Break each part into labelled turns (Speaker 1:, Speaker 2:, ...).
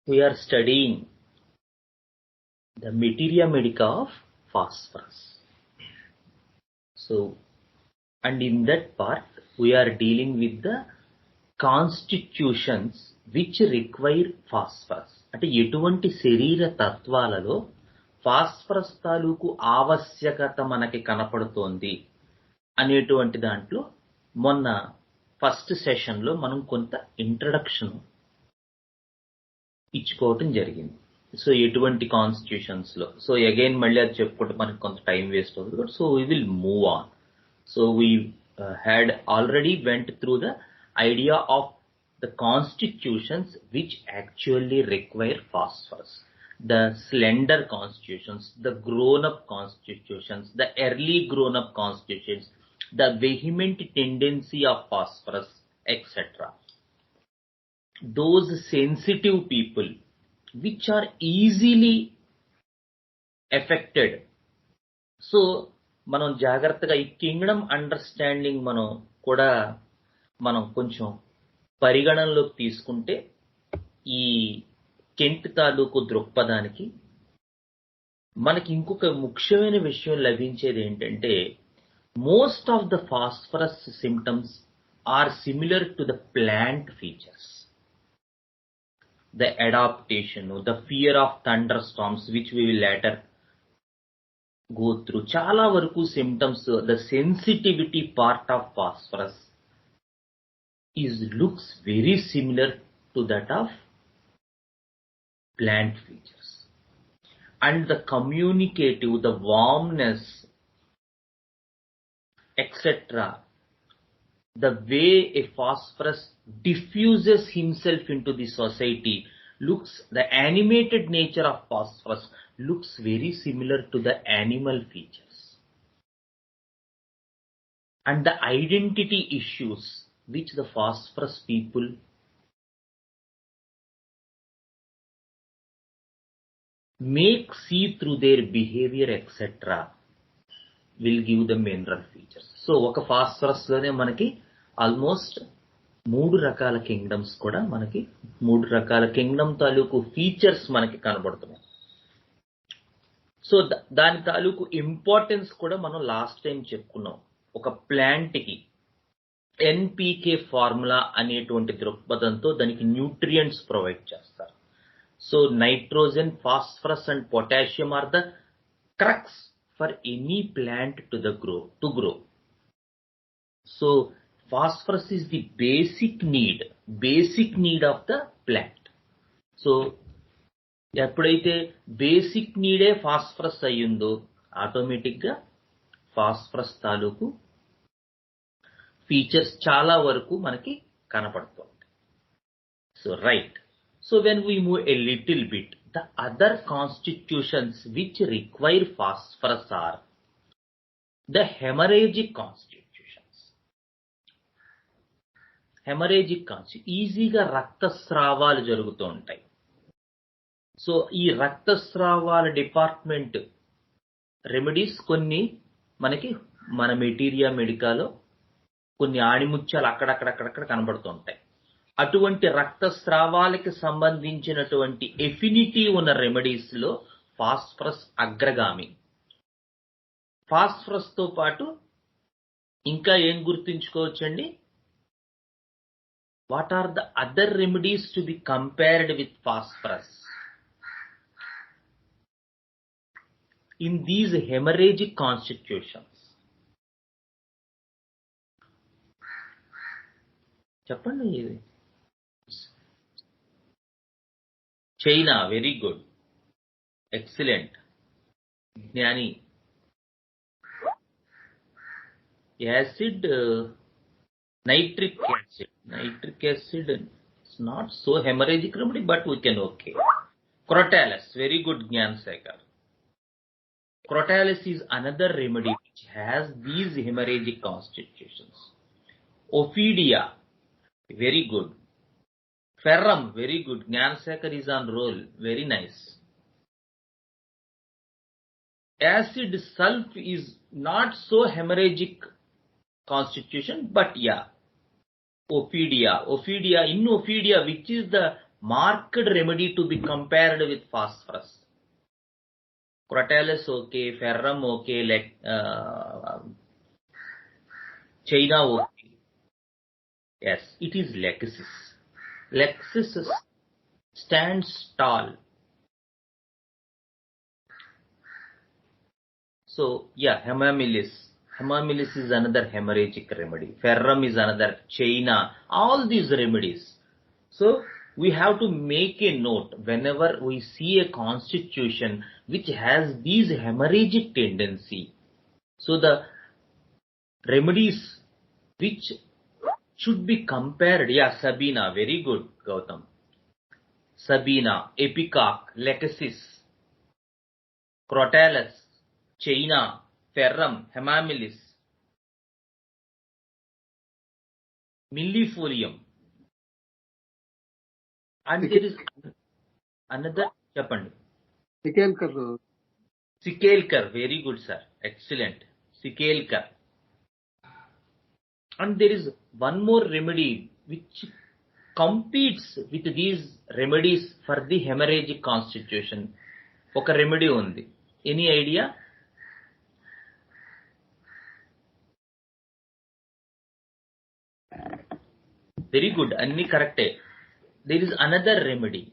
Speaker 1: we are studying the materia medica of phosphorus. So, and in that part, we are dealing with the constitutions which require phosphorus. అంటే ఎటువంటి శరీర తత్వాలలో phosphorus తాలూకు ఆవశ్యకత మనకి కనపడుతోంది అనేటువంటి దాంట్లో మొన్న ఫస్ట్ సెషన్ లో మనం కొంత ఇంట్రడక్షన్ ఇచ్చుకోవటం జరిగింది. సో ఎటువంటి కాన్స్టిట్యూషన్స్ లో, సో అగైన్ మళ్ళీ అది చెప్పుకుంటే మనకి కొంత టైం వేస్ట్ అవుతుంది. So we will move on. So we had already went through the idea of the constitutions which actually require phosphorus. The slender constitutions, the grown-up constitutions, the early grown-up constitutions, the vehement tendency of phosphorus, etc. Those sensitive people which are easily affected. So, మనం జాగ్రత్తగా ఈ Kingdom understanding మనం కొంచెం పరిగణనలోకి తీసుకుంటే ఈ Kent తాలూకు దృక్పథానికి మనకి ఇంకొక ముఖ్యమైన విషయం లభించేది ఏంటంటే, most of the phosphorus symptoms are similar to the plant features. The adaptation, the fear of thunderstorms which we will later go through, చాలా వరకు symptoms, the sensitivity part of phosphorus looks very similar to that of plant features. And the communicative, the warmness, etc., the way a phosphorus diffuses himself into the society the animated nature of phosphorus looks very similar to the animal features. And the identity issues which the phosphorus people see through their behavior, etc., will give the mineral features. So, oka phosphorus lone manaki almost 3 rakala kingdoms kuda manaki 3 rakala kingdom taluku features manaki kanapadutunnayi. So, dani taluku importance kuda మనం last time చెప్పుకున్నాం. ఒక plant కి NPK formula అనేటువంటి దృక్పథంతో దానికి nutrients provide చేస్తారు. So nitrogen, phosphorus and potassium are the crux for any plant to grow. So phosphorus is the basic need of the plant. So ఎప్పుడైతే basic నీడే phosphorus అయ్యిందో ఆటోమేటిక్ గా phosphorus తాలూకు features చాలా వరకు మనకి కనపడుతుంది. So right. So when we move a little bit, the other constitutions which require phosphorus are the haemorrhagic constitutions. ఈజీగా రక్తస్రావాలు జరుగుతూ ఉంటాయి. సో ఈ రక్తస్రావాల డిపార్ట్మెంట్ రెమెడీస్ కొన్ని మనకి మన మెటీరియా మెడికాలో కొన్ని ఆణిముత్యాలు అక్కడక్కడ కనబడుతూ ఉంటాయి. అటువంటి రక్తస్రావాలకి సంబంధించినటువంటి ఎఫినిటీ ఉన్న రెమెడీస్ లో ఫాస్ఫరస్ అగ్రగామి. ఫాస్ఫరస్ తో పాటు ఇంకా ఏం గుర్తుంచుకోవచ్చండి? What are the other remedies to be compared with phosphorus in these hemorrhagic constitutions? చెప్పండి. China, very good, excellent. Gnani, acid, nitric acid it's not so hemorrhagic remedy, but we can okay. Crotalus, very good Gnanasekhar. Crotalus is another remedy which has these hemorrhagic constitutions. Ophidia, very good. Ferrum, very good. Gnansekar is on roll, very nice. Acid sulf is not so hemorrhagic constitution, but yeah. Ophidia, which is the marked remedy to be compared with phosphorus. Crotalus okay, ferrum okay, like China okay. Yes, it is Lexis. Lexis stands tall. So yeah, hemamyllis. Hemamyllis is another hemorrhagic remedy. Ferrum is another. China. All these remedies. So we have to make a note whenever we see a constitution which has these hemorrhagic tendency. So the remedies which should be compared. Yeah, Sabina. Very good, Gautam. Sabina, Epicock, Lecasis, Crotalus, China, Ferrum, Hemamyllis, Millifolium. And there is another, చెప్పండి. Sikalkar, very good sir, excellent. Sikalkar. And there is one more remedy which competes with these remedies for the hemorrhagic constitution. ఒక remedy ఉంది. Any idea? Very good, అన్ని కరెక్టే. There is another remedy.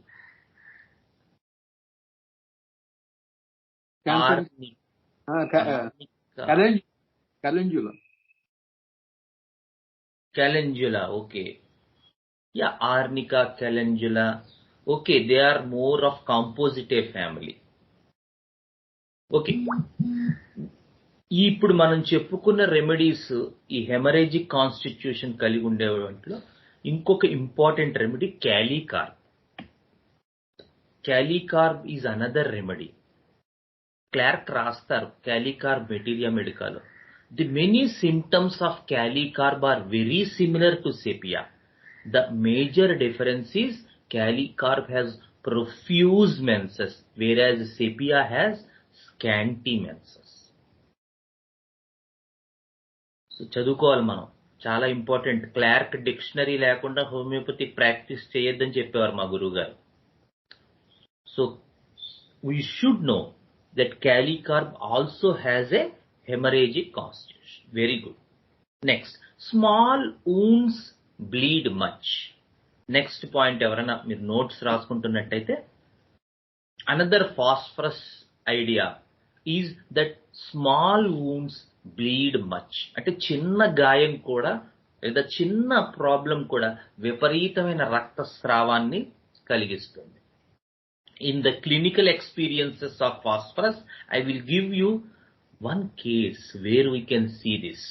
Speaker 1: Calendula, okay. Yeah, Arnica, Calendula. Okay, they are more of Compositae family. Okay. ఇప్పుడు మనం చెప్పుకున్న remedies ఈ haemorrhagic constitution కలిగి ఉండే వాటిలో ఇంకొక important remedy kali carb. Kali carb is another remedy. Clarke రాస్తారు క్యాలీకార్బ్ మెటీరియా మెడికాలో. The many symptoms of kali carb are very similar to sepia. The major difference is Calicarb has profuse menses, whereas sepia has scanty menses. So చదువుకోవాలి మనం, చాలా important. Clark dictionary లేకుండా homeopathy practice చేయొద్దని చెప్పేవారు మా గురువు గారు. So we should know that Calicarb also has a hemorrhagic constitution. Very good. Next, small wounds bleed much. Next point ఎవరైనా మీరు నోట్స్ రాసుకుంటున్నట్టయితే, another phosphorus idea is that small wounds bleed much. అంటే చిన్న గాయం కూడా లేదా చిన్న ప్రాబ్లం కూడా విపరీతమైన రక్తస్రావాన్ని కలిగిస్తుంది. In the clinical experiences of phosphorus I will give you one case where we can see this.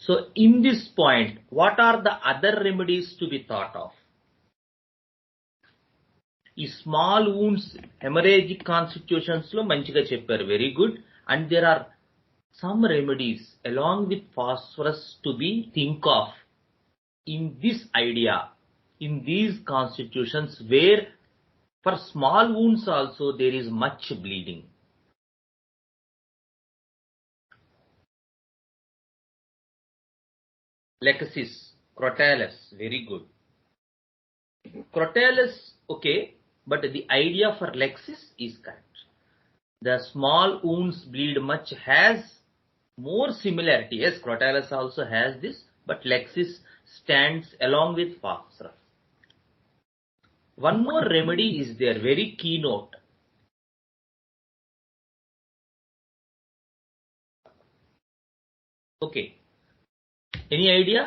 Speaker 1: So in this point, what are the other remedies to be thought of? ఈ small wounds hemorrhagic constitutions లో మంచిగా చెప్పారు, very good. And there are some remedies along with phosphorus to be think of in this idea, in these constitutions where for small wounds also there is much bleeding. Lecasis, Crotalus, very good. Crotalus, okay, but the idea for Lexis is correct. The small wounds bleed much has more similarity. Yes, Crotalus also has this, but Lexis stands along with Phosphorus. One more remedy is there, very keynote. Okay. Any idea?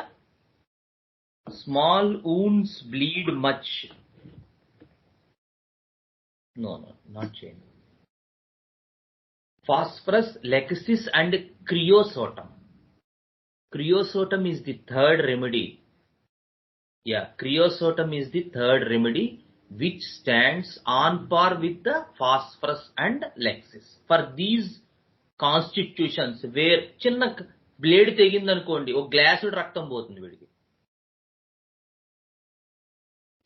Speaker 1: Small wounds bleed much. No, not China. Phosphorus, Lecasis and Creosotum. Creosotum is the third remedy. Yeah, Creosotum is the third remedy which stands on par with the Phosphorus and Lexis. For these constitutions where చిన్న blade తెగిందనుకోండి, ఒక గ్లాసుడు రక్తం పోతుంది వీడికి.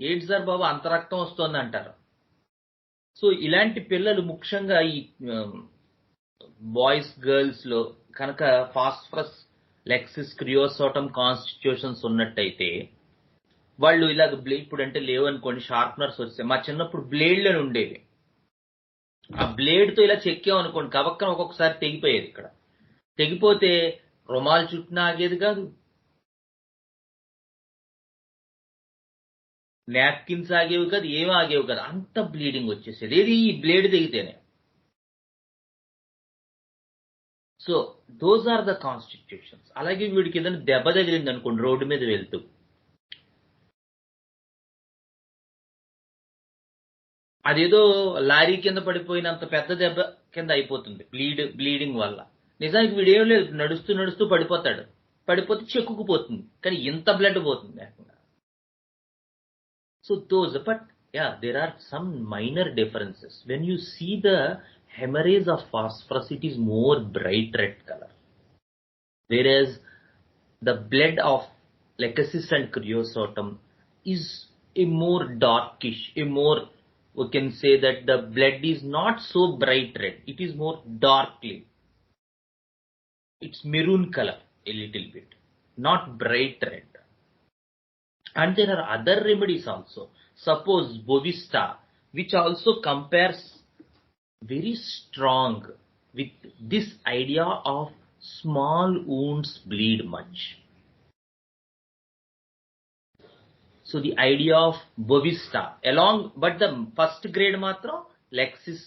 Speaker 1: ఏంటి sir బాబు అంత రక్తం వస్తుంది అంటారు. సో ఇలాంటి పిల్లలు ముఖ్యంగా ఈ బాయ్స్ గర్ల్స్ లో కనుక ఫాస్ఫరస్, లెక్సిస్, క్రియోసోటం కాన్స్టిట్యూషన్స్ ఉన్నట్టయితే వాళ్ళు ఇలాగ ఇప్పుడు అంటే లేవనుకోండి, షార్ప్నర్స్ వస్తే, మా చిన్నప్పుడు బ్లేడ్లను ఉండేవి. ఆ బ్లేడ్ తో ఇలా చెక్కాం అనుకోండి, కవక్కన ఒక్కొక్కసారి తెగిపోయేది. ఇక్కడ తెగిపోతే రుమాలు చుట్టిన ఆగేది కాదు, నాప్కిన్స్ ఆగేవి కాదు, ఏమి ఆగేవి కాదు, అంత బ్లీడింగ్ వచ్చేసేది. ఏది ఈ బ్లేడ్ తెగితేనే. So those are the constitutions. అలాగే వీడికి ఏదైనా దెబ్బ తగిలింది అనుకోండి రోడ్డు మీద వెళ్తూ, అదేదో లారీ కింద పడిపోయినంత పెద్ద దెబ్బ కింద అయిపోతుంది బ్లీడింగ్ వల్ల. నిజానికి వీడేం లేదు, నడుస్తూ నడుస్తూ పడిపోతాడు, పడిపోతే చెక్కుకుపోతుంది, కానీ ఇంత బ్లడ్ పోతుంది లేకుండా. So those, but yeah, there are some minor differences. When you see the hemorrhage of phosphorus, it is more bright red color, whereas the blood of leukocys and creosotum is a more darkish, a more, we can say that the blood is not so bright red, it is more darkly, it's maroon color a little bit, not bright red. And there are other remedies also. Suppose Bovista, which also compares very strong with this idea of small wounds bleed much. So the idea of Bovista along, but the first grade matram Lexis,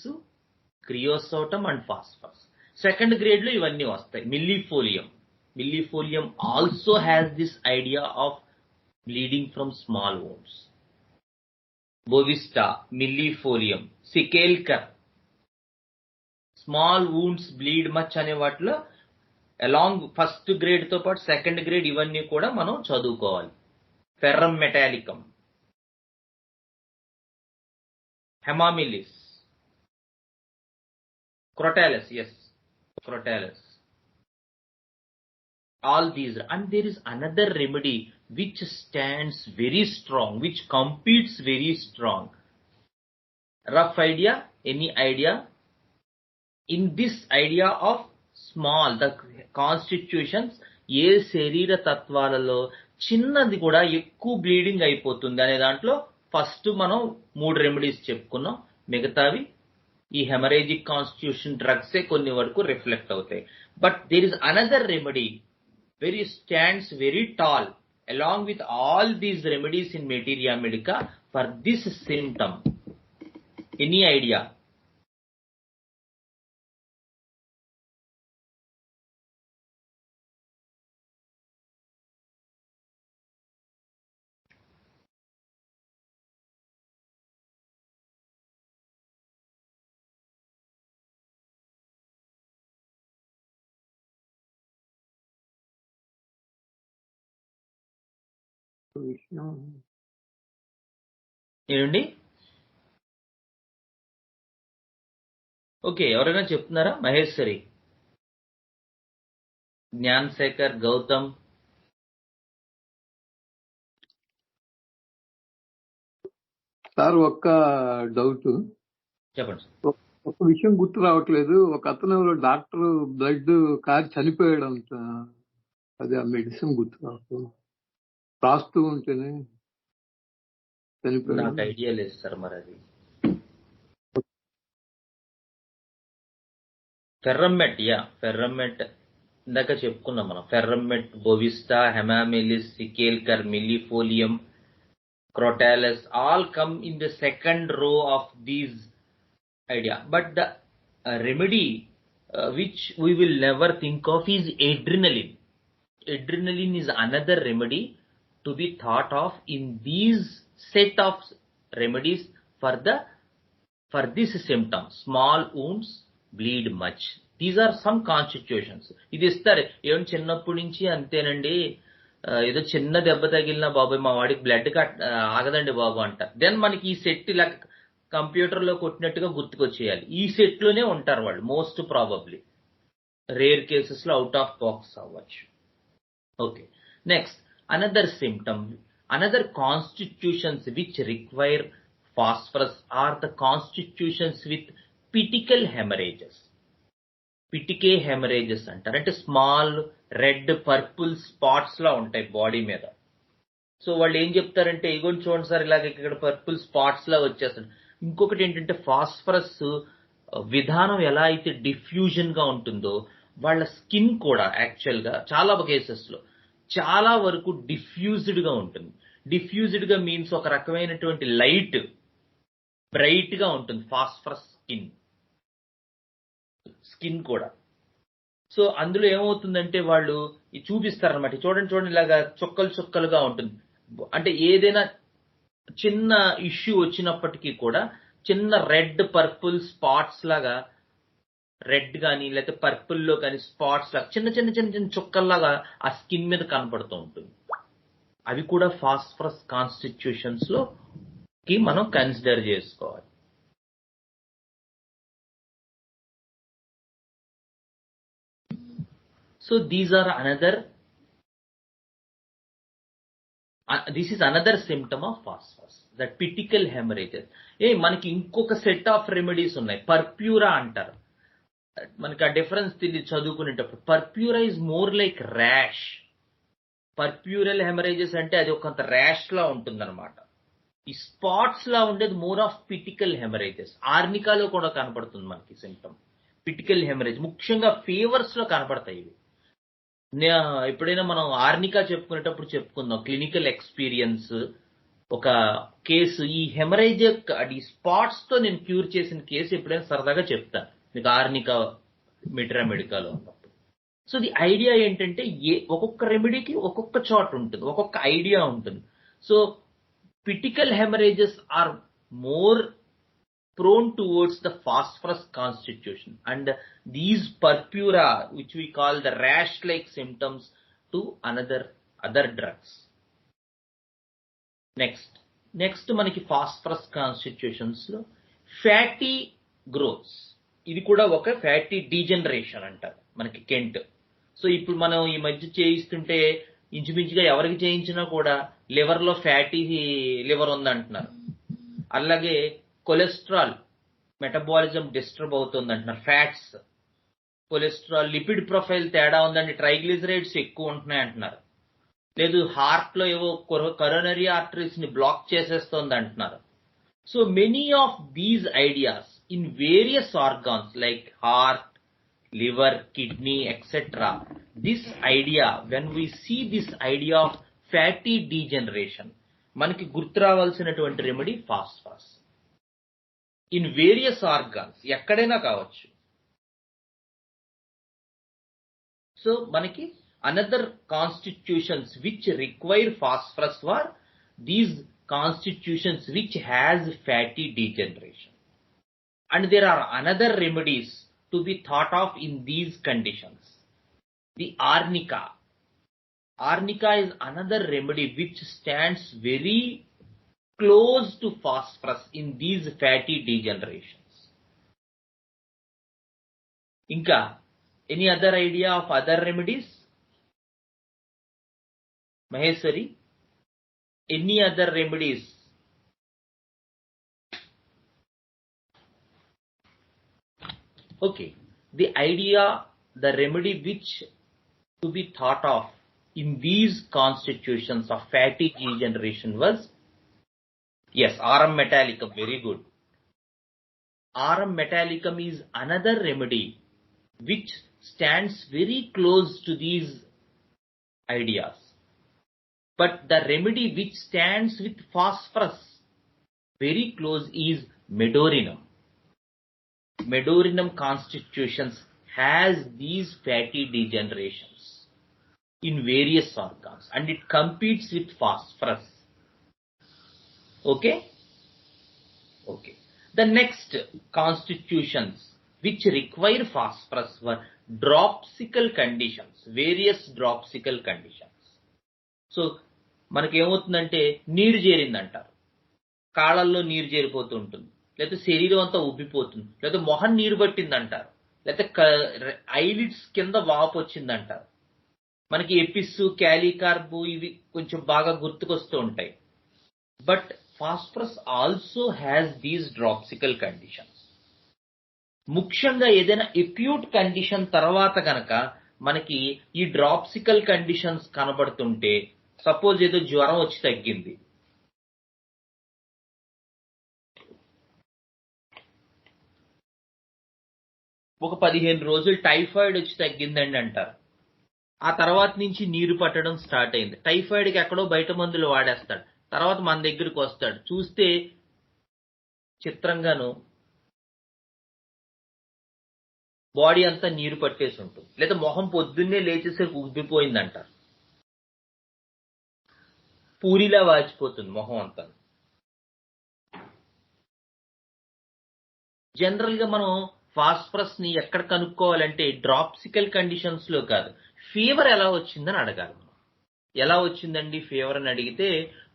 Speaker 1: creosotum and phosphorus. Second grade lo ivanni vastayi. Millifolium also has this idea of bleeding from small wounds. Bovista, millifolium, Sankalpa, small wounds bleed much అనే వాటిలో along first grade తో పాటు second grade ఇవన్నీ కూడా మనం చదువుకోవాలి. Ferrum మెటాలికం, హెమామిలిస్, క్రోటాలిస్, క్రోటాలిస్, all these. And there is another remedy which stands very strong, which competes very strong. Rough idea? Any idea? In this idea of small, the constitutions, ఏ శరీర తత్వాలలో చిన్నది కూడా ఎక్కువ బ్లీడింగ్ అయిపోతుంది అనే దాంట్లో ఫస్ట్ మనం 3 రెమెడీస్ చెప్పుకున్నాం. మిగతావి ఈ హెమరేజిక్ కాన్స్టిట్యూషన్ డ్రగ్సే కొన్ని వరకు రిఫ్లెక్ట్ అవుతాయి. But there is another remedy very stands very tall along with all these remedies in materia medica for this symptom. Any idea? ఏంటి? ఓకే, ఎవరైనా చెప్తున్నారా? మహేశ్వరి, జ్ఞాన్ శేఖర్, గౌతమ్.
Speaker 2: సార్ ఒక్క డౌట్,
Speaker 1: చెప్పండి.
Speaker 2: ఒక విషయం గుర్తు రావట్లేదు. ఒక అతను డాక్టర్ బ్లడ్ కారి చనిపోయాడు అంత, అది ఆ మెడిసిన్ గుర్తు రావట్లేదు. రాస్తూ ఉంటేనే చనిపోయాడు.
Speaker 1: నాకు ఐడియా లేదు సార్ మరి అది. ఫెర్రమెట్, ఫెర్రమెట్ ఇందాక చెప్పుకున్నాం మనం. ఫెర్రమెట్, బోవిస్టా, హెమామిలిస్, సికేల్కర్, మిల్లిఫోలియం, క్రోటాలిస్ all come in the second row of these idea. But the remedy which we will never think of is adrenaline. Adrenaline is another remedy to be thought of in these set of remedies for this symptom. Small wounds bleed much. These are some constitutions. ఇది ఇస్తారు. ఏం చిన్నప్పటి నుంచి అంతేనండి, ఏదో చిన్న దెబ్బ తగిలినా బాబాయ్ మా వాడికి బ్లడ్ ఆగదండి బాబు అంట. దెన్ మనకి ఈ సెట్ ఇలా కంప్యూటర్ లో కొట్టినట్టుగా గుర్తుకొచ్చేయాలి. ఈ సెట్ లోనే ఉంటారు వాళ్ళు మోస్ట్ ప్రాబబ్లీ. రేర్ కేసెస్ లో అవుట్ ఆఫ్ బాక్స్ అవ్వచ్చు. Okay, next another symptom, another constitutions which require phosphorus are the constitutions with pitical hemorrhages. Petechial hemorrhages అంటారు. అంటే స్మాల్ రెడ్ పర్పుల్ స్పాట్స్ లా ఉంటాయి బాడీ మీద. సో వాళ్ళు ఏం చెప్తారంటే ఇగోండి చూడండి సార్ ఇలాగ ఇక్కడ పర్పుల్ స్పాట్స్ లా వచ్చేస్తాడు. ఇంకొకటి ఏంటంటే ఫాస్ఫరస్ విధానం ఎలా అయితే డిఫ్యూజన్ గా ఉంటుందో వాళ్ళ స్కిన్ కూడా యాక్చువల్ గా చాలా కేసెస్ లో చాలా వరకు డిఫ్యూజ్డ్ గా ఉంటుంది. డిఫ్యూజ్డ్ గా మీన్స్ ఒక రకమైనటువంటి లైట్ బ్రైట్ గా ఉంటుంది ఫాస్ఫరస్ స్కిన్ కూడా. సో అందులో ఏమవుతుందంటే వాళ్ళు చూపిస్తారనమాట, చూడండి చూడండి ఇలాగా చుక్కలు చుక్కలుగా ఉంటుంది. అంటే ఏదైనా చిన్న ఇష్యూ వచ్చినప్పటికీ కూడా చిన్న రెడ్ పర్పుల్ స్పాట్స్ లాగా, రెడ్ కానీ లేకపోతే పర్పుల్ లో కానీ స్పాట్స్ లాగా చిన్న చిన్న చిన్న చిన్న చుక్కల్లాగా ఆ స్కిన్ మీద కనపడుతూ ఉంటుంది. అవి కూడా ఫాస్ఫరస్ కాన్స్టిట్యూషన్స్ లో కి మనం కన్సిడర్ చేసుకోవాలి. So these are this is another symptom of phosphorus, that pitical hemorrhages. మనకి ఇంకొక సెట్ ఆఫ్ రెమెడీస్ ఉన్నాయి, పర్ప్యూరా అంటారు. మనకి ఆ డిఫరెన్స్ తెలియదు చదువుకునేటప్పుడు. Purpura is more like rash. Purpural hemorrhages అంటే అది ఒక ర్యాష్ లా ఉంటుందన్నమాట. ఈ స్పాట్స్ లా ఉండేది మోర్ ఆఫ్ పిటికల్ హెమరేజెస్. ఆర్నికాలో కూడా కనపడుతుంది మనకి సింప్టమ్ పిటికల్ హెమరేజ్. ముఖ్యంగా ఫీవర్స్ లో కనపడతాయి ఇవి. ఎప్పుడైనా మనం ఆర్నికా చెప్పుకునేటప్పుడు చెప్పుకుందాం క్లినికల్ ఎక్స్పీరియన్స్. ఒక కేసు ఈ హెమరేజ్ అది స్పాట్స్ తో నేను క్యూర్ చేసిన కేసు ఎప్పుడైనా సరదాగా చెప్తాను మీకు ఆర్నికా మెడికాలో ఉన్నప్పుడు. సో ది ఐడియా ఏంటంటే ఒక్కొక్క రెమెడీకి ఒక్కొక్క చోట ఉంటుంది, ఒక్కొక్క ఐడియా ఉంటుంది. So petechial hemorrhages are more prone towards the phosphorus constitution, and these purpura, which we call the rash like symptoms, to other drugs. next మనకి phosphorus constitutions లో ఫ్యాటీ గ్రోత్స్, ఇది కూడా ఒక ఫ్యాటీ డీజనరేషన్ అంటారు మనకి Kent. So ఇప్పుడు మనం ఈ మధ్య చేయిస్తుంటే ఇంచుమించుగా ఎవరికి చేయించినా కూడా లివర్ లో ఫ్యాటీ లివర్ ఉందంటున్నారు. అలాగే కొలెస్ట్రాల్ మెటబాలిజం డిస్టర్బ్ అవుతుంది అంటున్నారు. ఫ్యాట్స్, కొలెస్ట్రాల్, లిపిడ్ ప్రొఫైల్ తేడా ఉందండి, ట్రైగ్లిజరైడ్స్ ఎక్కువ ఉంటున్నాయి అంటున్నారు. లేదు హార్ట్ లో ఏవో కరోనరీ ఆర్టరీస్ ని బ్లాక్ చేసేస్తుంది అంటున్నారు. So many of these ideas in various organs like heart, liver, kidney, etc. This idea, when we see this idea of fatty degeneration, మనకి గుర్తు రావాల్సినటువంటి remedy phosphorus. In various organs, ఎక్కడైనా కావచ్చు. So మనకి another constitutions which require phosphorus were these constitutions which has fatty degeneration. And there are another remedies to be thought of in these conditions. The arnica. Arnica is another remedy which stands very close to phosphorus in these fatty degenerations. Inka, any other idea of other remedies? Maheshwari, any other remedies? Okay, the idea, the remedy which to be thought of in these constitutions of fatty degeneration was, yes, aurum metallicum, very good. Aurum metallicum is another remedy which stands very close to these ideas. But the remedy which stands with phosphorus very close is medorinum. Medorinum constitutions has these fatty degenerations in various organs and it competes with phosphorus. Okay? Okay. The next constitutions which require phosphorus were dropsical conditions, various dropsical conditions. So మనకి ఏమవుతుందంటే నీరు చేరిందంటారు, కాళ్ళల్లో నీరు చేరిపోతూ ఉంటుంది, లేకపోతే శరీరం అంతా ఉబ్బిపోతుంది, లేకపోతే మొహం నీరు పట్టిందంటారు, లేకపోతే ఐలిడ్స్ కింద వాపు వచ్చిందంటారు. మనకి ఎపిస్, క్యాలికార్బు ఇవి కొంచెం బాగా గుర్తుకొస్తూ ఉంటాయి. But phosphorus also has these dropsical conditions. ముఖ్యంగా ఏదైనా ఎక్యూట్ కండిషన్ తర్వాత కనుక మనకి ఈ డ్రాప్సికల్ కండిషన్స్ కనబడుతుంటే సపోజ్ ఏదో జ్వరం వచ్చి తగ్గింది, ఒక 15 రోజులు టైఫాయిడ్ వచ్చి తగ్గిందండి అంటారు. ఆ తర్వాత నుంచి నీరు పట్టడం స్టార్ట్ అయింది. టైఫాయిడ్కి ఎక్కడో బయట మందులు వాడేస్తాడు, తర్వాత మన దగ్గరికి వస్తాడు, చూస్తే చిత్రంగాను బాడీ అంతా నీరు పట్టేసి ఉంటుంది, లేదా మొహం పొద్దున్నే లేచేసరికి ఉబ్బిపోయిందంటారు, పూరిలా వాచిపోతుంది మొహం అంతా. జనరల్ గా మనం ఫాస్ఫరస్ ని ఎక్కడ కనుక్కోవాలంటే డ్రాప్సికల్ కండిషన్స్ లో కాదు, ఫీవర్ ఎలా వచ్చిందని అడగాలి. ఎలా వచ్చిందండి ఫీవర్ అని అడిగితే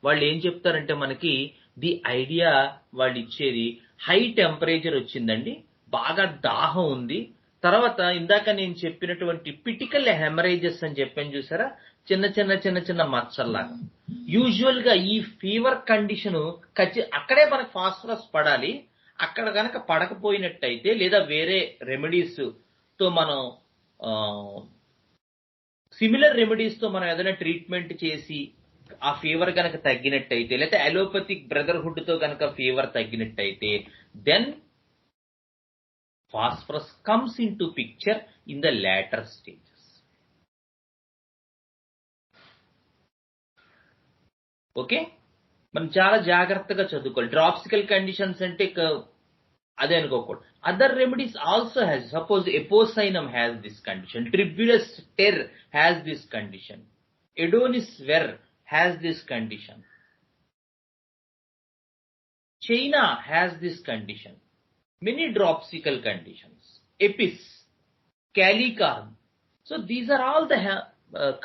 Speaker 1: వాళ్ళు ఏం చెప్తారంటే మనకి ది ఐడియా వాళ్ళు ఇచ్చేది హై టెంపరేచర్ వచ్చిందండి, బాగా దాహం ఉంది, తర్వాత ఇందాక నేను చెప్పినటువంటి పిటికల్ హెమరేజెస్ అని చెప్పాను చూసారా, చిన్న చిన్న చిన్న చిన్న మచ్చల్లాగా. యూజువల్ గా ఈ ఫీవర్ కండిషన్ అక్కడే మనకు ఫాస్ఫరస్ పడాలి. అక్కడ కనుక పడకపోయినట్టయితే లేదా వేరే రెమెడీస్ తో మనం సిమిలర్ రెమెడీస్ తో మనం ఏదైనా ట్రీట్మెంట్ చేసి ఆ ఫీవర్ కనుక తగ్గినట్టయితే, లేదా అలోపతిక్ బ్రదర్హుడ్ తో కనుక ఫీవర్ తగ్గినట్టయితే, then phosphorus comes into picture in the later stages. Okay, మనం చాలా జాగ్రత్తగా చదువుకోవాలి. డ్రాప్సికల్ కండిషన్స్ అంటే అదే అనుకోకూడదు. Other remedies also has, suppose apocynum has this condition, tribulus ter has this condition, adonis ver has this condition, China has this condition, many dropsical conditions, Apis, Calicarn. So these are all the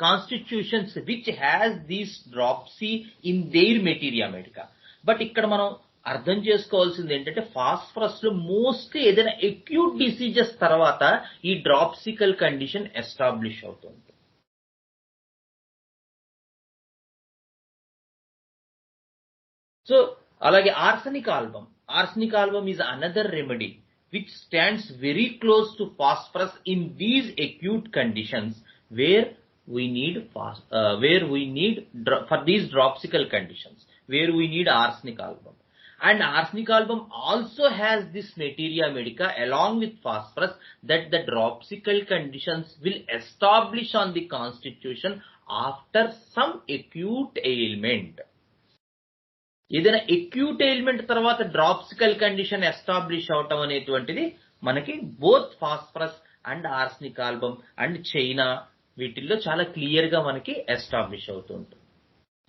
Speaker 1: constitutions which has these dropsy in their materia medica. But ఇక్కడ మనం అర్థం చేసుకోవాల్సింది ఏంటంటే phosphorus లో mostly ఏదైనా acute diseases తర్వాత ఈ డ్రాప్సికల్ condition establish అవుతుంది. సో అలాగే arsenic album is another remedy which stands very close to phosphorus in these acute conditions where we need for these dropsical conditions where we need arsenic album. And arsenic album also has this materia medica along with phosphorus that the dropsical conditions will establish on the constitution after some acute ailment. ఏదైనా acute ailment తర్వాత డ్రాప్సికల్ condition establish అవటం అనేటువంటిది మనకి both phosphorus and arsenic album and China వీటిల్లో చాలా clear గా మనకి establish అవుతుంది.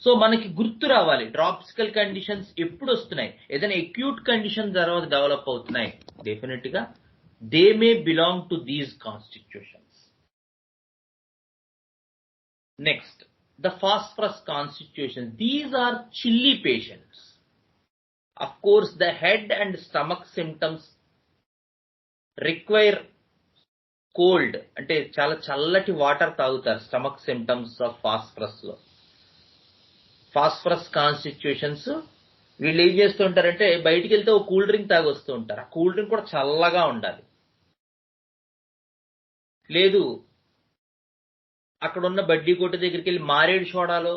Speaker 1: సో మనకి గుర్తు రావాలి డ్రాప్సికల్ కండిషన్స్ ఎప్పుడు వస్తున్నాయి, ఏదైనా అక్యూట్ కండిషన్ తర్వాత డెవలప్ అవుతున్నాయి, డెఫినెట్ గా they may belong to these constitutions. Next, the phosphorus constitution. These are chilly patients. Of course, the head and stomach symptoms require cold, అంటే చాలా చల్లటి వాటర్ తాగుతారు స్టమక్ సిమ్టమ్స్ ఆఫ్ ఫాస్ఫరస్ లో. Phosphorus constitutions వీళ్ళు ఏం చేస్తుంటారంటే బయటికి వెళ్తే ఒక కూల్ డ్రింక్ తాగొస్తూ ఉంటారు, ఆ కూల్ డ్రింక్ కూడా చల్లగా ఉండాలి. లేదు అక్కడ ఉన్న బడ్డీ కొట్టు దగ్గరికి వెళ్ళి మారేడు సోడాలో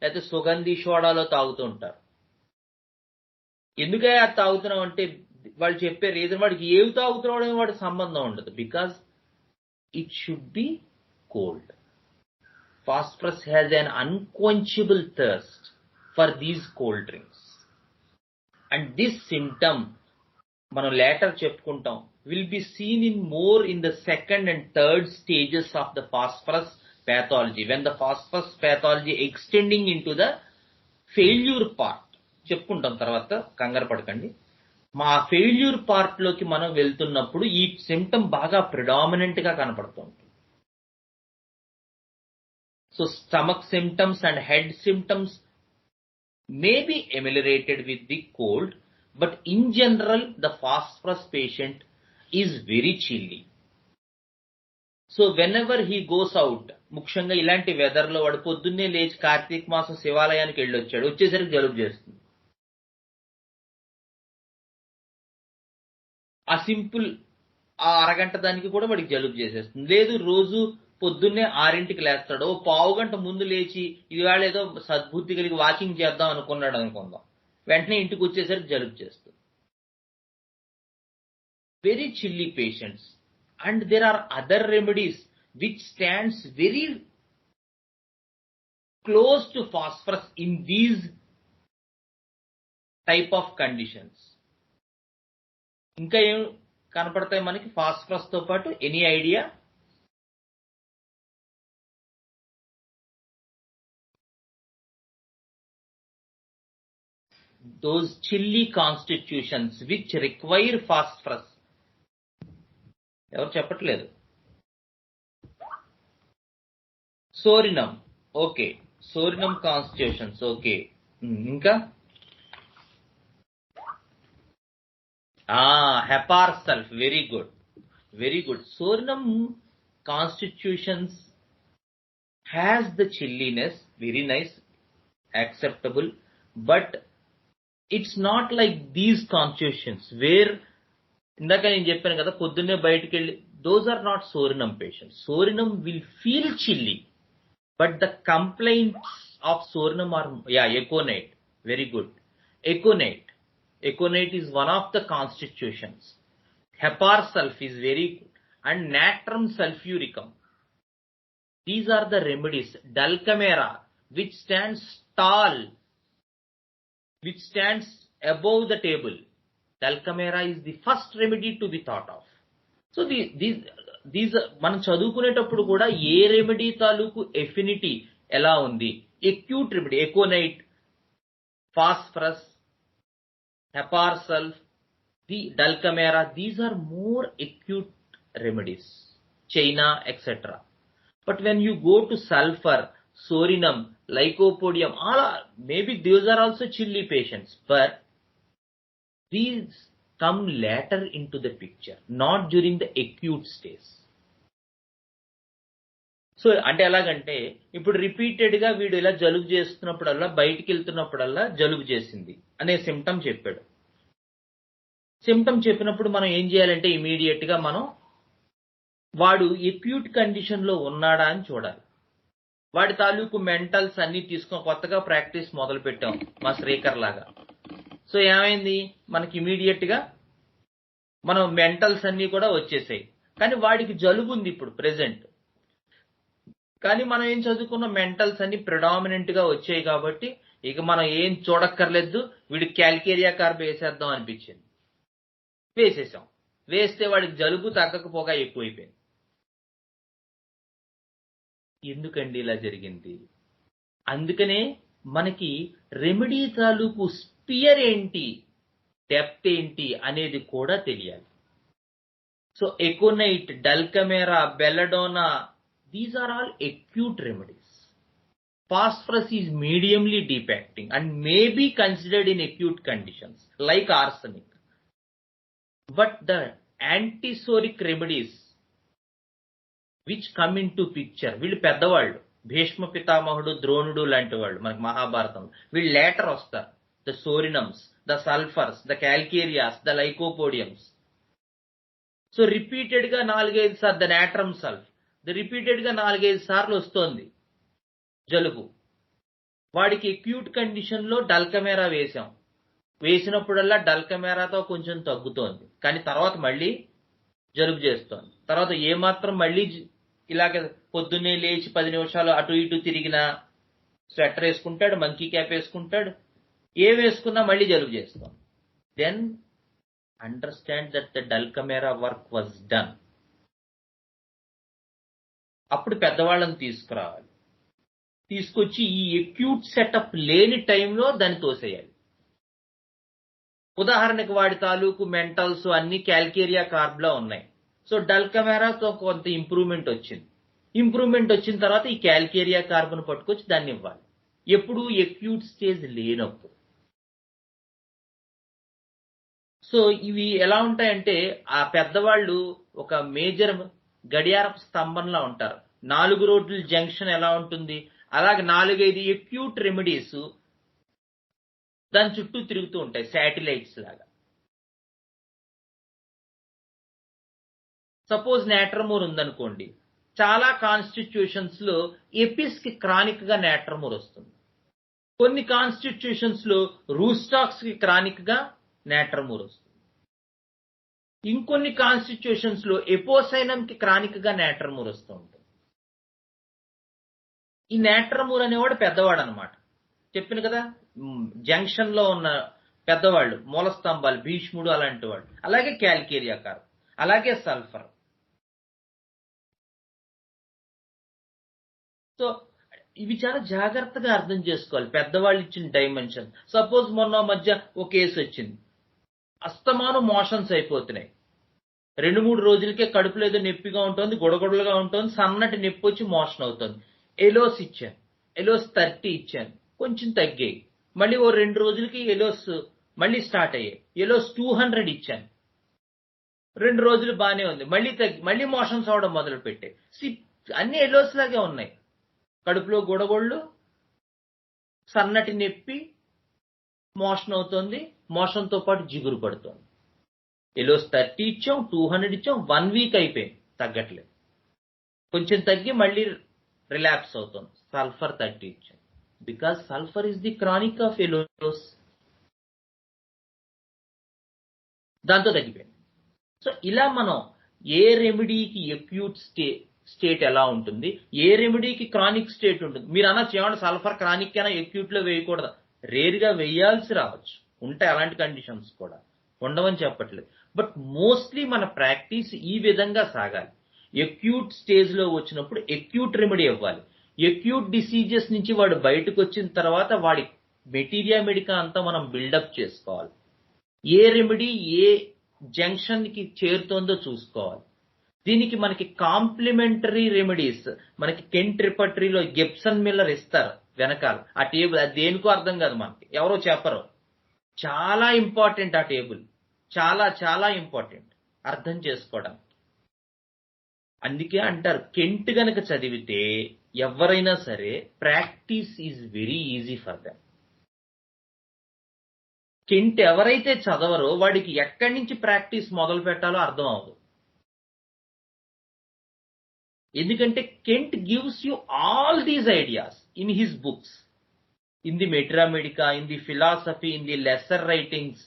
Speaker 1: లేకపోతే సుగంధి సోడాలో తాగుతూ ఉంటారు. ఎందుకే అది తాగుతున్నాం అంటే వాళ్ళు చెప్పే రీజన్ వాడికి ఏవి తాగుతున్నాడు అని వాడికి సంబంధం ఉండదు, because it should be cold. Phosphorus has an unquenchable thirst for these cold drinks and this symptom మనం లేటర్ చెప్పుకుంటాం will be seen in more in the second and third stages of the phosphorus pathology, when the phosphorus pathology extending into the failure part. చెప్పుకుంటాం తర్వాత, కంగారు పడకండి. మా failure part లోకి మనం వెళ్తున్నప్పుడు ఈ సిమ్టమ్ బాగా ప్రిడామినెంట్ గా కనపడుతుంది. So stomach symptoms and head symptoms may be ameliorated with the cold, but in general the phosphorus patient is very chilly. So whenever he goes out, ముఖ్యంగా ఇలాంటి వెదర్ లో వాడు పొద్దున్నే లేచి కార్తీక మాసం శివాలయానికి వెళ్ళొచ్చాడు, వచ్చేసరికి జలుబు చేస్తుంది. ఆ సింపుల్ ఆ అరగంట దానికి కూడా వాడికి జలుబు చేసేస్తుంది. లేదు రోజు పొద్దున్నే 6ంటికి లేస్తాడు, ఓ పావు గంట ముందు లేచి ఇవాళ ఏదో సద్బుద్ధి కలిగి వాకింగ్ చేద్దాం అనుకున్నాడు అనుకుందాం, వెంటనే ఇంటికి వచ్చేసరికి జలుబు చేస్తుంది. Very chilli patients. And there are other remedies which stands very close to phosphorus in these type of conditions. ఇంకా ఏం కనపడతాయి మనకి ఫాస్ఫరస్ తో పాటు? Any idea? those chilly constitutions which require phosphorus. ఎవరు చెప్పట్లేదు. Psorinum, okay, psorinum constitutions, okay. ఇంకా hepar sulph, very good, very good. Psorinum constitutions has the chilliness, very nice, acceptable, but it's not like these constitutions where ఇందాక నేను చెప్పాను కదా పొద్దున్నే బయటికి వెళ్ళి, those are not sorinum patients. Sorinum will feel chilly, but the complaints of sorinum are aconite, very good. Aconite is one of the constitutions. Hepar sulf is very good, and natrum sulfuricum. These are the remedies. Dulcamera, which stands tall, which stands above the table. Dulcamera is the first remedy to be thought of. So these మనం చదువుకునేటప్పుడు కూడా ఏ remedy తాలూకు affinity ఎలా ఉంది, acute remedy, aconite, phosphorus, hepar sulph, the dulcamara, these are more acute remedies, China etcetera. But when you go to sulfur, sorinum, lycopodium, all are, maybe those are also chilly patients, but these come later into the picture, not during the acute stage. So అంటే ఎలాగంటే ఇప్పుడు repeated గా వీడు ఇలా జలుబు చేస్తున్నప్పుడల్లా, బయటికి వెళ్తున్నప్పుడల్లా జలుబు చేసింది అనే సిమ్టమ్ చెప్పాడు. సిమ్టమ్ చెప్పినప్పుడు మనం ఏం చేయాలంటే ఇమీడియట్ గా మనం వాడు ఎక్యూట్ కండిషన్ లో ఉన్నాడా అని చూడాలి. వాడి తాలూకు మెంటల్స్ అన్ని తీసుకొని కొత్తగా ప్రాక్టీస్ మొదలు పెట్టాం మా శ్రీకర్ లాగా. సో ఏమైంది, మనకి ఇమీడియట్ గా మనం మెంటల్స్ అన్ని కూడా వచ్చేసాయి. కానీ వాడికి జలుబు ఉంది ఇప్పుడు ప్రెసెంట్, కానీ మనం ఏం చదువుకున్న మెంటల్స్ అన్ని ప్రిడామినెంట్ గా వచ్చాయి కాబట్టి ఇక మనం ఏం చూడక్కర్లేదు, వీడికి క్యాల్కేరియా కార్బ్ వేసేద్దాం అనిపించింది, వేసేసాం. వేస్తే వాడికి జలుబు తగ్గకపోగా ఎక్కువైపోయింది. ఎందుకండి ఇలా జరిగింది? అందుకనే మనకి రెమెడీ తాలూకు స్పియర్ ఏంటి, డెప్త్ ఏంటి అనేది కూడా తెలియాలి. So aconite, dulcamara, belladonna, these are all acute remedies. Phosphorus is mediumly deep acting and may be considered in acute conditions like arsenic. But the antisoric remedies which come into picture, వీళ్ళు పెద్దవాళ్ళు, భీష్మ పితామహుడు, ద్రోణుడు లాంటి వాళ్ళు మనకి మహాభారతం, వీళ్ళు later వస్తారు. The psorinums, the sulphurs, the calcareas, the lycopodiums. So repeated గా 4-5 సార్లు, ద నాట్రమ్ సల్ఫ్, రిపీటెడ్ గా 4-5 సార్లు వస్తోంది జలుబు. వాడికి ఎక్యూట్ కండిషన్ లో డల్కమేరా వేసాం, వేసినప్పుడల్లా డల్కమేరాతో కొంచెం తగ్గుతోంది, కానీ తర్వాత మళ్ళీ జలుబు చేస్తోంది. తర్వాత ఏమాత్రం మళ్ళీ ఇలాగ పొద్దున్నే లేచి 10 నిమిషాలు అటు ఇటు తిరిగినా, స్వెటర్ వేసుకుంటాడు, మంకీ క్యాప్ వేసుకుంటాడు, ఏం వేసుకున్నా మళ్ళీ జలుబు చేస్తాం. Then understand that the dulcamara work was done. అప్పుడు పెద్దవాళ్ళని తీసుకురావాలి, తీసుకొచ్చి ఈ ఎక్యూట్ సెటప్ లేని టైంలో దాన్ని తోసేయాలి. ఉదాహరణకు వాడి తాలూకు మెంటల్స్ అన్ని క్యాల్కేరియా కార్బ్లా ఉన్నాయి. సో డల్కమేరాతో కొంత ఇంప్రూవ్మెంట్ వచ్చింది. ఇంప్రూవ్మెంట్ వచ్చిన తర్వాత ఈ క్యాల్కేరియా కార్బన్ పట్టుకొచ్చి దాన్ని ఇవ్వాలి. ఎప్పుడు ఎక్యూట్ స్టేజ్ లేనప్పుడు. సో ఇవి ఎలా ఉంటాయంటే ఆ పెద్దవాళ్ళు ఒక మేజర్ గడియారపు స్తంభంలా ఉంటారు. 4 రోడ్ల జంక్షన్ ఎలా ఉంటుంది, అలాగే 4-5 ఎక్యూట్ రెమెడీస్ దాని చుట్టూ తిరుగుతూ ఉంటాయి, శాటిలైట్స్ లాగా. సపోజ్ నాట్రమోర్ ఉందనుకోండి, చాలా కాన్స్టిట్యూషన్స్ లో ఎపిస్ కి క్రానిక్ గా నేట్రమూర్ వస్తుంది. కొన్ని కాన్స్టిట్యూషన్స్ లో రూస్టాక్స్ కి క్రానిక్ గా నేట్రమూర్ వస్తుంది. ఇంకొన్ని కాన్స్టిట్యూషన్స్ లో ఎపోసైనం కి క్రానిక్ గా నేట్రమూర్ వస్తూ ఉంటుంది. ఈ నేట్రమూర్ అనేవాడు పెద్దవాడు అనమాట. చెప్పాను కదా, జంక్షన్ లో ఉన్న పెద్దవాళ్ళు, మూల స్తంభాలు, భీష్ముడు అలాంటి వాళ్ళు. అలాగే క్యాల్కేరియా కార్బన్, అలాగే సల్ఫర్. సో ఇవి చాలా జాగ్రత్తగా అర్థం చేసుకోవాలి, పెద్దవాళ్ళు ఇచ్చిన డైమెన్షన్. సపోజ్ మొన్న మధ్య ఒక కేసు వచ్చింది, అస్తమానం మోషన్స్ అయిపోతున్నాయి, 2-3 రోజులకే కడుపులో ఏదో నొప్పిగా ఉంటుంది, గొడగొడలుగా ఉంటుంది, సన్నటి నొప్పి వచ్చి మోషన్ అవుతుంది. ఎలోస్ ఇచ్చాను, ఎలోస్ 30 ఇచ్చాను, కొంచెం తగ్గాయి. మళ్ళీ ఓ 2 రోజులకి ఎలోస్ మళ్ళీ స్టార్ట్ అయ్యాయి. ఎలోస్ 200 ఇచ్చాను, 2 రోజులు బానే ఉంది, మళ్ళీ తగ్గి మళ్ళీ మోషన్స్ అవడం మొదలు పెట్టాయి. అన్ని ఎలోస్ లాగే ఉన్నాయి, కడుపులో గొడగొళ్ళు, సన్నటి నొప్పి, మోషన్ అవుతుంది, మోషన్ తో పాటు జిగురు పడుతుంది. ఎలోస్ 30 ఇచ్చాం, 200 ఇచ్చాం, 1 వీక్ అయిపోయింది, తగ్గట్లేదు, కొంచెం తగ్గి మళ్ళీ రిలాప్స్ అవుతుంది. సల్ఫర్ 30 ఇచ్చాం, because sulphur is the chronic of aloes, దాంతో తగ్గిపోయింది. సో ఇలా మనం ఏ రెమెడీకి ఎక్యూట్ స్టేట్ ఎలా ఉంటుంది, ఏ రెమెడీకి క్రానిక్ స్టేట్ ఉంటుంది. మీరు అనొచ్చు, ఏమన్నా సల్ఫర్ క్రానిక్ అయినా ఎక్యూట్ లో వేయకూడదు, రేరుగా వేయాల్సి రావచ్చు, ఉంటాయి అలాంటి కండిషన్స్ కూడా, ఉండవని చెప్పట్లేదు. బట్ మోస్ట్లీ మన ప్రాక్టీస్ ఈ విధంగా సాగాలి. ఎక్యూట్ స్టేజ్ లో వచ్చినప్పుడు ఎక్యూట్ రెమెడీ ఇవ్వాలి. ఎక్యూట్ డిసీజెస్ నుంచి వాడు బయటకు వచ్చిన తర్వాత వాడి మెటీరియా మెడికా అంతా మనం బిల్డప్ చేసుకోవాలి. ఏ రెమెడీ ఏ జంక్షన్ కి చేరుతోందో చూసుకోవాలి. దీనికి మనకి కాంప్లిమెంటరీ రెమెడీస్, మనకి కెంట్ రిపర్టరీలో గిబ్సన్ మిల్లర్ ఇస్తారు వెనకాల. ఆ టేబుల్ అది దేనికో అర్థం కాదు, మనకి ఎవరో చెప్పరు, చాలా ఇంపార్టెంట్ ఆ టేబుల్, చాలా చాలా ఇంపార్టెంట్ అర్థం చేసుకోవడం. అందుకే అంటారు, కెంట్ గనక చదివితే ఎవరైనా సరే practice is very easy for them. Kent ఎవరైతే చదవరో వాడికి ఎక్కడి నుంచి ప్రాక్టీస్ మొదలు పెట్టాలో అర్థం అవ్వదు. ఎందుకంటే Kent gives you all these ideas in his books, in the materia medica, in the philosophy, in the lesser writings.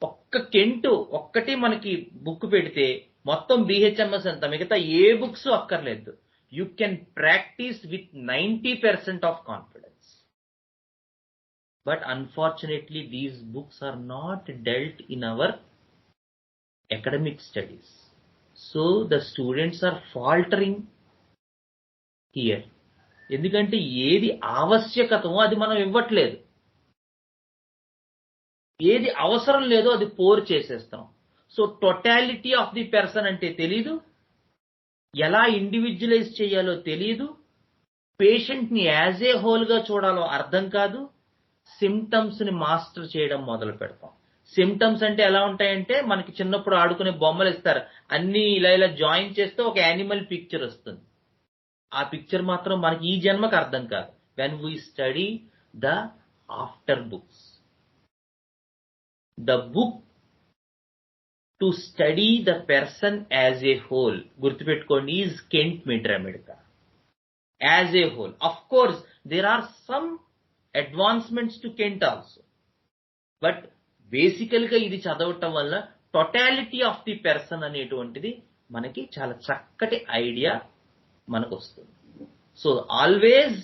Speaker 1: ఒక్క కెంట్ ఒక్కటి మనకి బుక్ పెడితే మొత్తం బిహెచ్ఎంఎస్ ఎంత, మిగతా ఏ బుక్స్ అక్కర్లేదు. You can practice with 90% of confidence. But unfortunately, these books are not dealt in our academic studies. So the students are faltering here. ఎందుకంటే ఏది ఆవశ్యకతమో అది మనం ఇవ్వట్లేదు, ఏది అవసరం లేదో అది పోర్ చేసేస్తాం. So totality of the person అంటే తెలీదు, ఎలా ఇండివిజువలైజ్ చేయాలో తెలీదు, పేషెంట్ ని యాజ్ ఏ హోల్ గా చూడాలో అర్థం కాదు, సిమ్టమ్స్ ని మాస్టర్ చేయడం మొదలు పెడతాం. సిమ్టమ్స్ అంటే ఎలా ఉంటాయంటే, మనకి చిన్నప్పుడు ఆడుకునే బొమ్మలు ఇస్తారు, అన్ని ఇలా ఇలా జాయిన్ చేస్తే ఒక యానిమల్ పిక్చర్ వస్తుంది. ఆ పిక్చర్ మాత్రం మనకి ఈ జన్మకు అర్థం కాదు. When we study the after books, the book to study the person as a whole, గుర్తుపెట్టుకోండి, is Kent materia medica as a whole. Of course there are some advancements to Kent also, but basical గా ఇది చదవటం వల్ల totality of the person అనేటువంటిది మనకి చాలా చక్కటి idea మనకు వస్తుంది. సో ఆల్వేస్,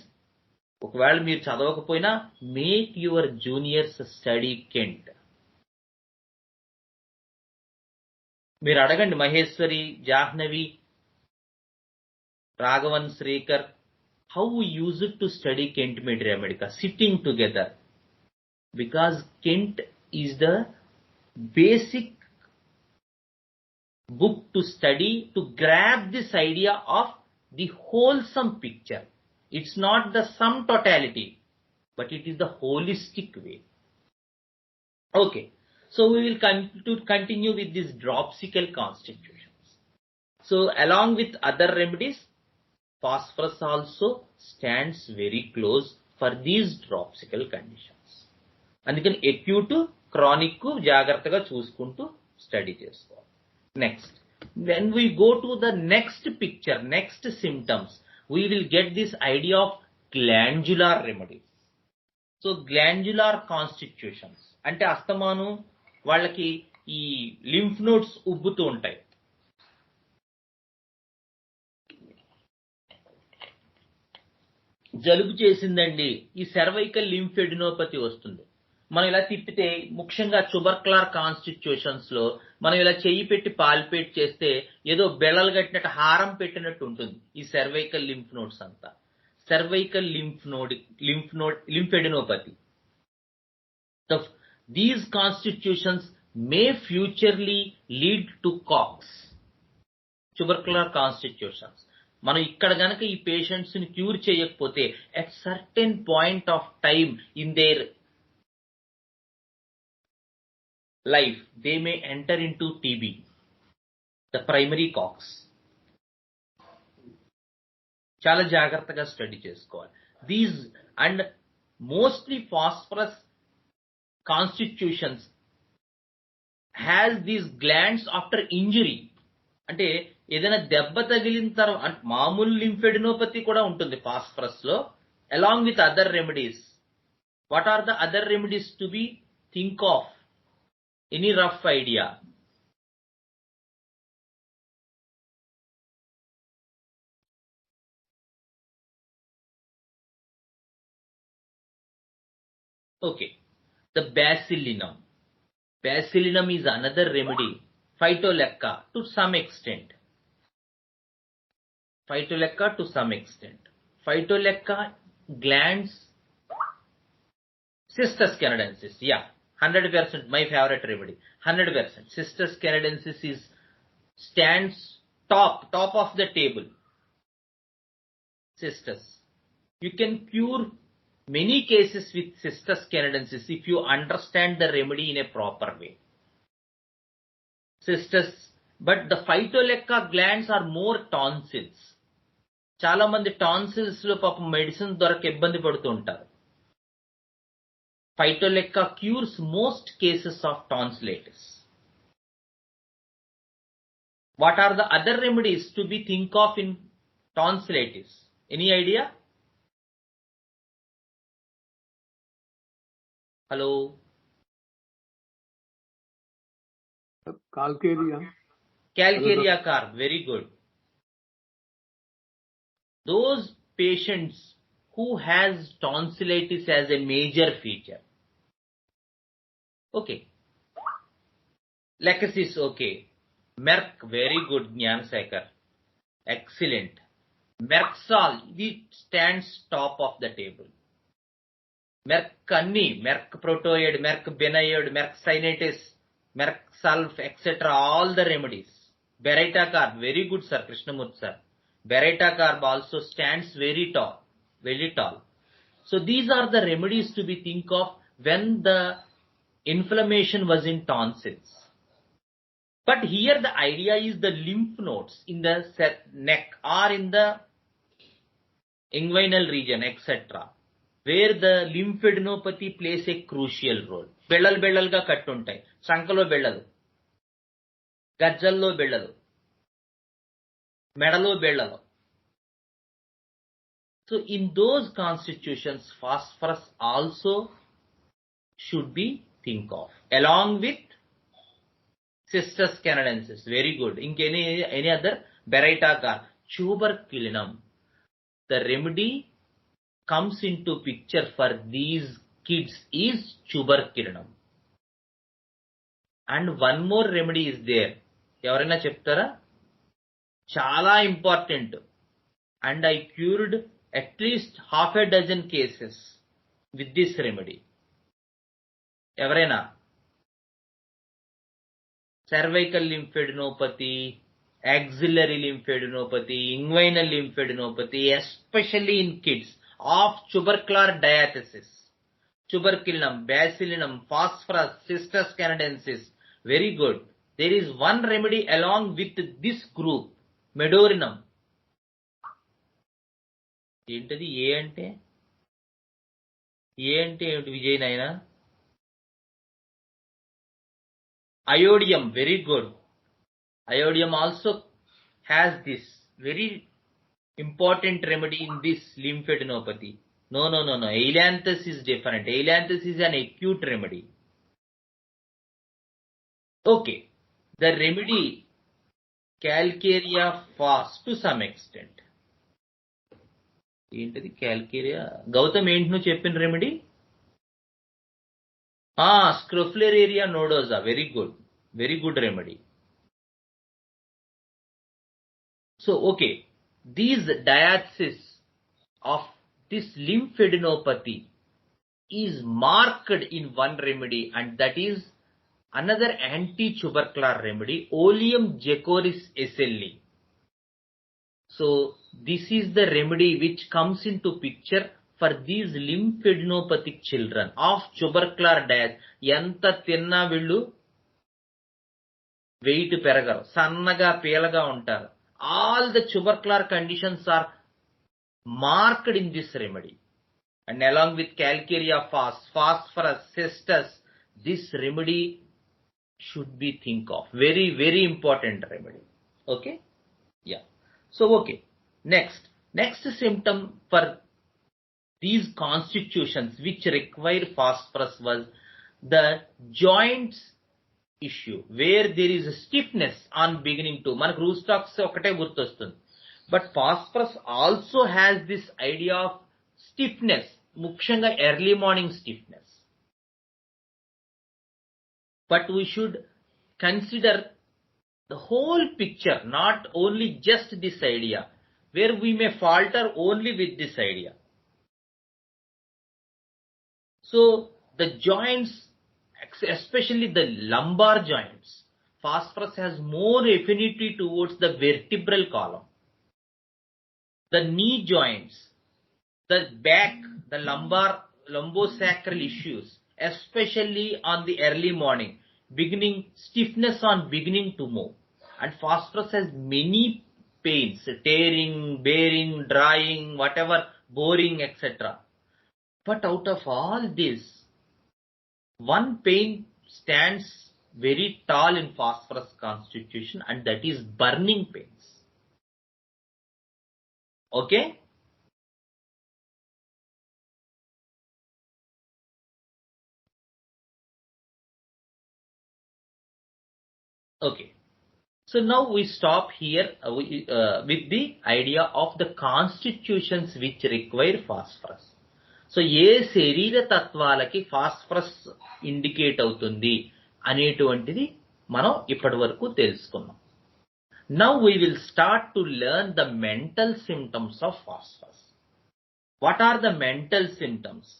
Speaker 1: ఒకవేళ మీరు చదవకపోయినా, make your juniors study Kent. మీరు అడగండి Maheshwari, Jahnavi, Raghavan, Srikar, how we use it to study Kent Media Medica, sitting together, because Kent is the basic book to study, to grab this idea of the wholesome picture. It's not the sum totality, but it is the holistic way. Okay, so we will continue with these dropsical constitutions. So along with other remedies, phosphorus also stands very close for these dropsical conditions. అందుకని acute, chronic జాగ్రత్తగా చూసుకుంటూ study చేసుకోవాలి. Next, When we go to the next picture, next symptoms, we will get this idea of glandular remedies. So glandular constitutions అంటే అస్తమానం వాళ్ళకి ఈ lymph nodes ఉబ్బుతూ ఉంటాయి. జలుబు చేసిందండి, ఈ సర్వైకల్ లింఫెడినోపతి వస్తుంది. మనం ఇలా తిప్పితే ముఖ్యంగా ట్యూబర్క్యులర్ కాన్స్టిట్యూషన్స్ లో మనం ఇలా చెయ్యి పెట్టి పాల్పేట్ చేస్తే ఏదో బెళ్ళలు కట్టినట్టు హారం పెట్టినట్టు ఉంటుంది ఈ సర్వైకల్ లింఫ్ నోడ్స్ అంతా. cervical lymphadenopathy. These constitutions may futurely lead to COX, tubercular constitutions. మనం ఇక్కడ గనక ఈ పేషెంట్స్ ని క్యూర్ చేయకపోతే at certain point of time in their life they may enter into TB, the primary COX. చాలా జాగ్రత్తగా study చేసుకోవాలి. These and mostly phosphorus constitutions has these glands after injury. అంటే ఏదైనా దెబ్బ తగిలిన తర్వాత మామూలు లింఫెడినోపతి కూడా ఉంటుంది ఫాస్ఫరస్ లో, along with other remedies. What are the other remedies to be think of? Any rough idea? Okay, the basilinum. Basilinum is another remedy. Phytolecca to some extent. Phytolecca to some extent. Phytolecca glands, Cystus canadensis. Yeah, 100%. My favorite remedy. 100%. Cystus canadensis stands top of the table. Cystus. You can cure many cases with Cystus canadensis if you understand the remedy in a proper way. Cystus, but the Phytolecca glands are more tonsils. చాలా మంది tonsils లో పాపం medicine దొరక ఇబ్బంది పడుతూ ఉంటారు. Phytolecca cures most cases of tonsillitis. What are the other remedies to be think of in tonsillitis? Any idea? Hello? Calcarea carb, very good. Those patients who has tonsillitis as a major feature. Okay. Lachesis, okay. Merck, very good, Jnansekar. Excellent. Merxol, it stands top of the table. Merck anni, Merck protoid, Merck benaid, Merck sinitis, Merck sulf, etc. All the remedies. Beretta carb, very good, sir, Krishnamurthy sir. Beretta carb also stands very tall. So these are the remedies to be think of when the inflammation was in tonsils. But here the idea is the lymph nodes in the neck or in the inguinal region, etc., where the lymphadenopathy plays a crucial role. బెళ్ళలుగా కట్టుంటాయి, సంకలో బెళ్ళలు, గజ్జల్లో బెళ్ళలు, మెడలో బెళ్ళలు. So in those constitutions, phosphorus also should be think of, along with Cystus canadensis. Very good. Any other? Beretta carb, tuberculinum. The remedy comes into picture for these kids is tuberculinum. And one more remedy is there. Evaraina cheptara? Chala important. And I cured at least half a dozen cases with this remedy. Evaraina? Cervical lymphadenopathy, axillary lymphadenopathy, inguinal lymphadenopathy, especially in kids, of tubercular diathesis. Tuberculinum, basilinum, phosphorus, Cystus canadensis. Very good. There is one remedy along with this group, medorinum. ఏంటది? ఏ అంటే ఏమిటి విజయ్ నాయన? Iodium, very good. Iodium also has this very important remedy in this lymphadenopathy. No. Ailanthus is different. Ailanthus is an acute remedy. Okay. The remedy, calcarea phos to some extent. ఏంటిది calcarea? Gautam ఏంటి నువ్వు చెప్పిన remedy? Scrofularia nodosa. Very good. Very good remedy. So, okay. These diathesis of this lymphadenopathy is marked in one remedy, and that is another anti-tubercular remedy, Oleum jacoris SLE. So this is the remedy which comes into picture for these lymphadenopathic children of tubercular diet. Enta tinna villu weight peragaru, sannaga pelaga untaru. All the tubercular conditions are marked in this remedy. And along with calcarea phos, phosphorus, cestus, this remedy should be think of. Very, very important remedy. Okay? Yeah. So, okay. Next symptom for these constitutions which require phosphorus was the joints issue, where there is a stiffness on beginning to. Manaku rootstocks okate gurtostundi. But phosphorus also has this idea of stiffness, mukhyanga early morning stiffness. But we should consider the whole picture, not only just this idea, where we may falter only with this idea. So the joints, especially the lumbar joints, phosphorus has more affinity towards the vertebral column. The knee joints, the back, the lumbosacral issues, especially on the early morning, beginning stiffness on beginning to move. And phosphorus has many pains, tearing, bearing, drying, whatever, boring, etc. But out of all this, one pain stands very tall in phosphorus constitution, and that is burning pains. Okay? Okay. So now we stop here with the idea of the constitutions which require phosphorus. So ఏ శరీర తత్వాలకి phosphorus indicate అవుతుంది అనేటువంటిది మనం ఇప్పటి వరకు తెలుసుకున్నాం. Now we will start to learn the mental symptoms of phosphorus. What are the mental symptoms?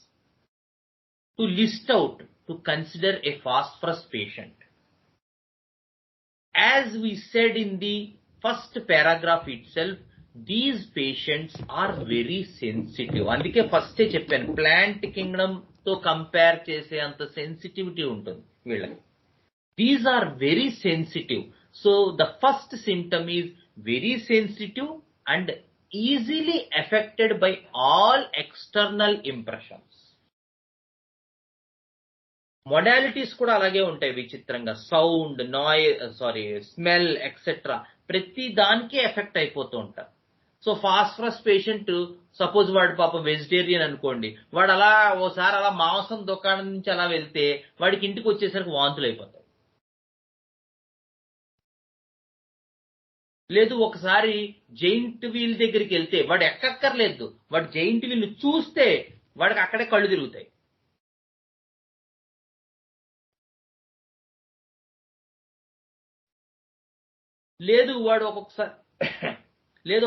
Speaker 1: To list out, to consider a phosphorus patient. As we said in the first paragraph itself, these patients are very sensitive. అందుకే ఫస్టే చెప్పాను, plant Kingdom తో compare చేసే అంత sensitivity ఉంటుంది వీళ్ళకి. These are very sensitive. So the first symptom is very sensitive and easily affected by all external impressions. Modalities కూడా అలాగే ఉంటాయి విచిత్రంగా. సౌండ్, స్మెల్ ఎక్సెట్రా, ప్రతి దానికి ఎఫెక్ట్ అయిపోతూ ఉంటారు. సో ఫాస్ఫరస్ పేషెంట్, సపోజ్ వాడు పాప వెజిటేరియన్ అనుకోండి, వాడు అలా ఓసారి అలా మాంసం దుకాణం నుంచి అలా వెళ్తే వాడికి ఇంటికి వచ్చేసరికి వాంతులు అయిపోతాయి. లేదు ఒకసారి జైంట్ వీల్ దగ్గరికి వెళ్తే వాడు ఎక్కక్కర్లేదు, వాడు జైంట్ వీల్ చూస్తే వాడికి అక్కడే కళ్ళు తిరుగుతాయి. లేదు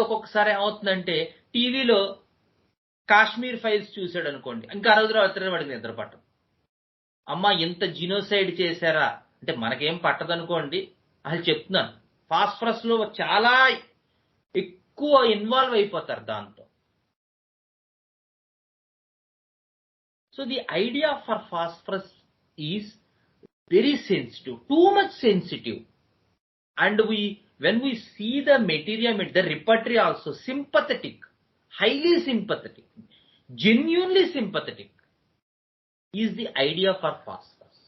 Speaker 1: ఒక్కొక్కసారి ఏమవుతుందంటే టీవీలో కాశ్మీర్ ఫైల్స్ చూసాడు అనుకోండి, ఇంకా 6 రాత్రి వాడికి నిద్ర పట్టదు. అమ్మా ఇంత జినోసైడ్ చేశారా అంటే మనకేం పట్టదనుకోండి, అసలు చెప్తున్నాను. ఫాస్ఫరస్ లో చాలా ఎక్కువ ఇన్వాల్వ్ అయిపోతారు దాంతో. So the idea for phosphorus is very sensitive, too much sensitive. And when we see the material, the repertory also sympathetic, highly sympathetic, genuinely sympathetic is the idea for phosphorus.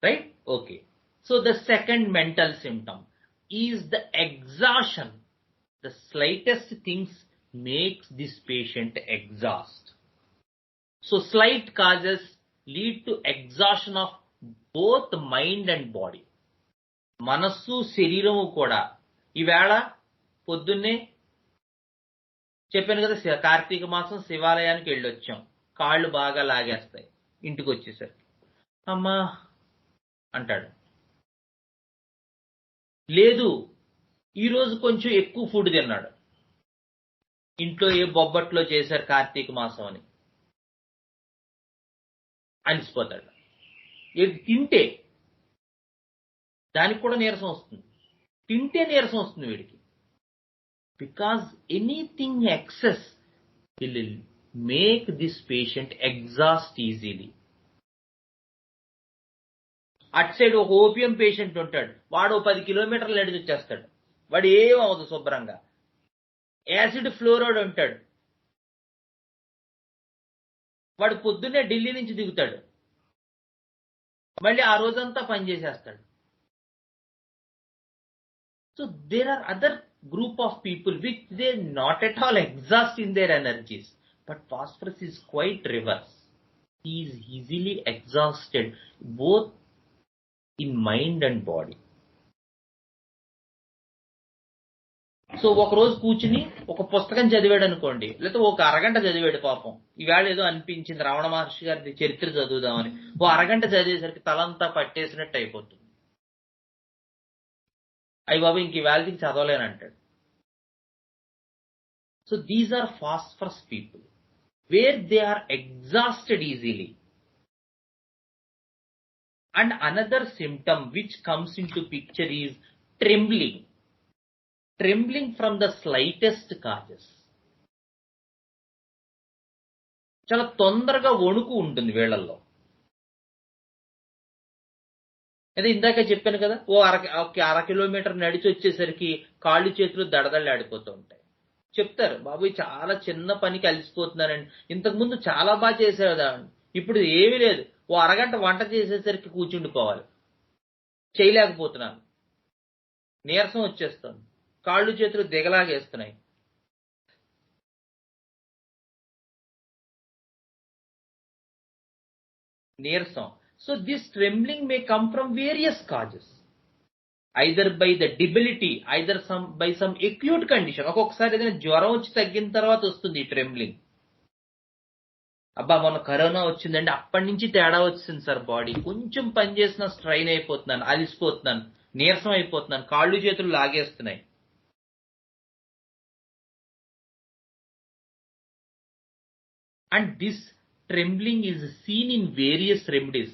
Speaker 1: Right? Okay. So the second mental symptom is the exhaustion. The slightest things makes this patient exhaust. So slight causes lead to exhaustion of both mind and body. మనస్సు శరీరము కూడా. ఈవేళ పొద్దున్నే చెప్పాను కదా, కార్తీక మాసం శివాలయానికి వెళ్ళొచ్చాం, కాళ్ళు బాగా లాగేస్తాయి. ఇంటికి వచ్చేసరికి అమ్మా అంటాడు. లేదు, ఈరోజు కొంచెం ఎక్కువ ఫుడ్ తిన్నాడు, ఇంట్లో ఏ బొబ్బట్లో చేశారు కార్తీక మాసం అని అలిసిపోతాడు. ఏది తింటే దానికి కూడా నీరసం వస్తుంది, తింటే నీరసం వస్తుంది వీడికి. Because anything excess will make this patient exhaust easily. అటు సైడ్ ఒక ఓపియం పేషెంట్ ఉంటాడు, వాడు 10 కిలోమీటర్లు నడిచి వచ్చేస్తాడు, వాడు ఏమవుతుంది శుభ్రంగా. యాసిడ్ ఫ్లోరైడ్ ఉంటాడు, వాడు పొద్దున్నే ఢిల్లీ నుంచి దిగుతాడు, మళ్ళీ ఆ రోజంతా పనిచేసేస్తాడు. So there are other group of people which they not at all exhaust in their energies, but phosphorus is quite reverse. He is easily exhausted both in mind and body. So ఒక రోజు కూర్చుని ఒక పుస్తకం చదివాడు అనుకోండి, లేకపోతే ఒక అరగంట చదివాడు, పాపం ఈవేళ ఏదో అనిపించింది రమణ మహర్షి గారి చరిత్ర చదువుదామని, ఓ అరగంట చదివేసరికి తలంతా పట్టేసినట్టు అయిపోతుంది. అయ్యి బాబు ఇంక ఈవేళకి చదవలేనంటాడు. So these are phosphorus people, where they are exhausted easily. And another symptom which comes into picture is trembling. Trembling from the slightest causes. చాలా తొందరగా వణుకు ఉంటుంది వీళ్ళల్లో. అదే ఇందాక చెప్పాను కదా, అర కిలోమీటర్ నడిచి వచ్చేసరికి కాళ్ళు చేతులు దడదళ్ళాడిపోతూ ఉంటాయి. చెప్తారు, బాబు చాలా చిన్న పనికి అలసిపోతున్నానండి, ఇంతకుముందు చాలా బాగా చేసేదాన్ని, ఇప్పుడు ఏమీ లేదు, ఓ అరగంట వంట చేసేసరికి కూర్చుండిపోవాలి, చేయలేకపోతున్నాను, నీరసం వచ్చేస్తుంది, కాళ్ళు చేతులు దిగలాగేస్తున్నాయి. నీరసం. So this trembling may come from various causes, either by the debility, either by some acute condition. ఒక్కొక్కసారి ఏదైనా జ్వరం వచ్చి తగ్గిన తర్వాత వస్తుంది ఈ ట్రెంబ్లింగ్. అబ్బా మొన్న కరోనా వచ్చిందండి, అప్పటి నుంచి తేడా వచ్చింది సార్, బాడీ కొంచెం పని చేసినా స్ట్రైన్ అయిపోతున్నాను, అలిసిపోతున్నాను, నీరసం అయిపోతున్నాను, కాళ్ళు చేతులు లాగేస్తున్నాయి. And this trembling is seen in various remedies.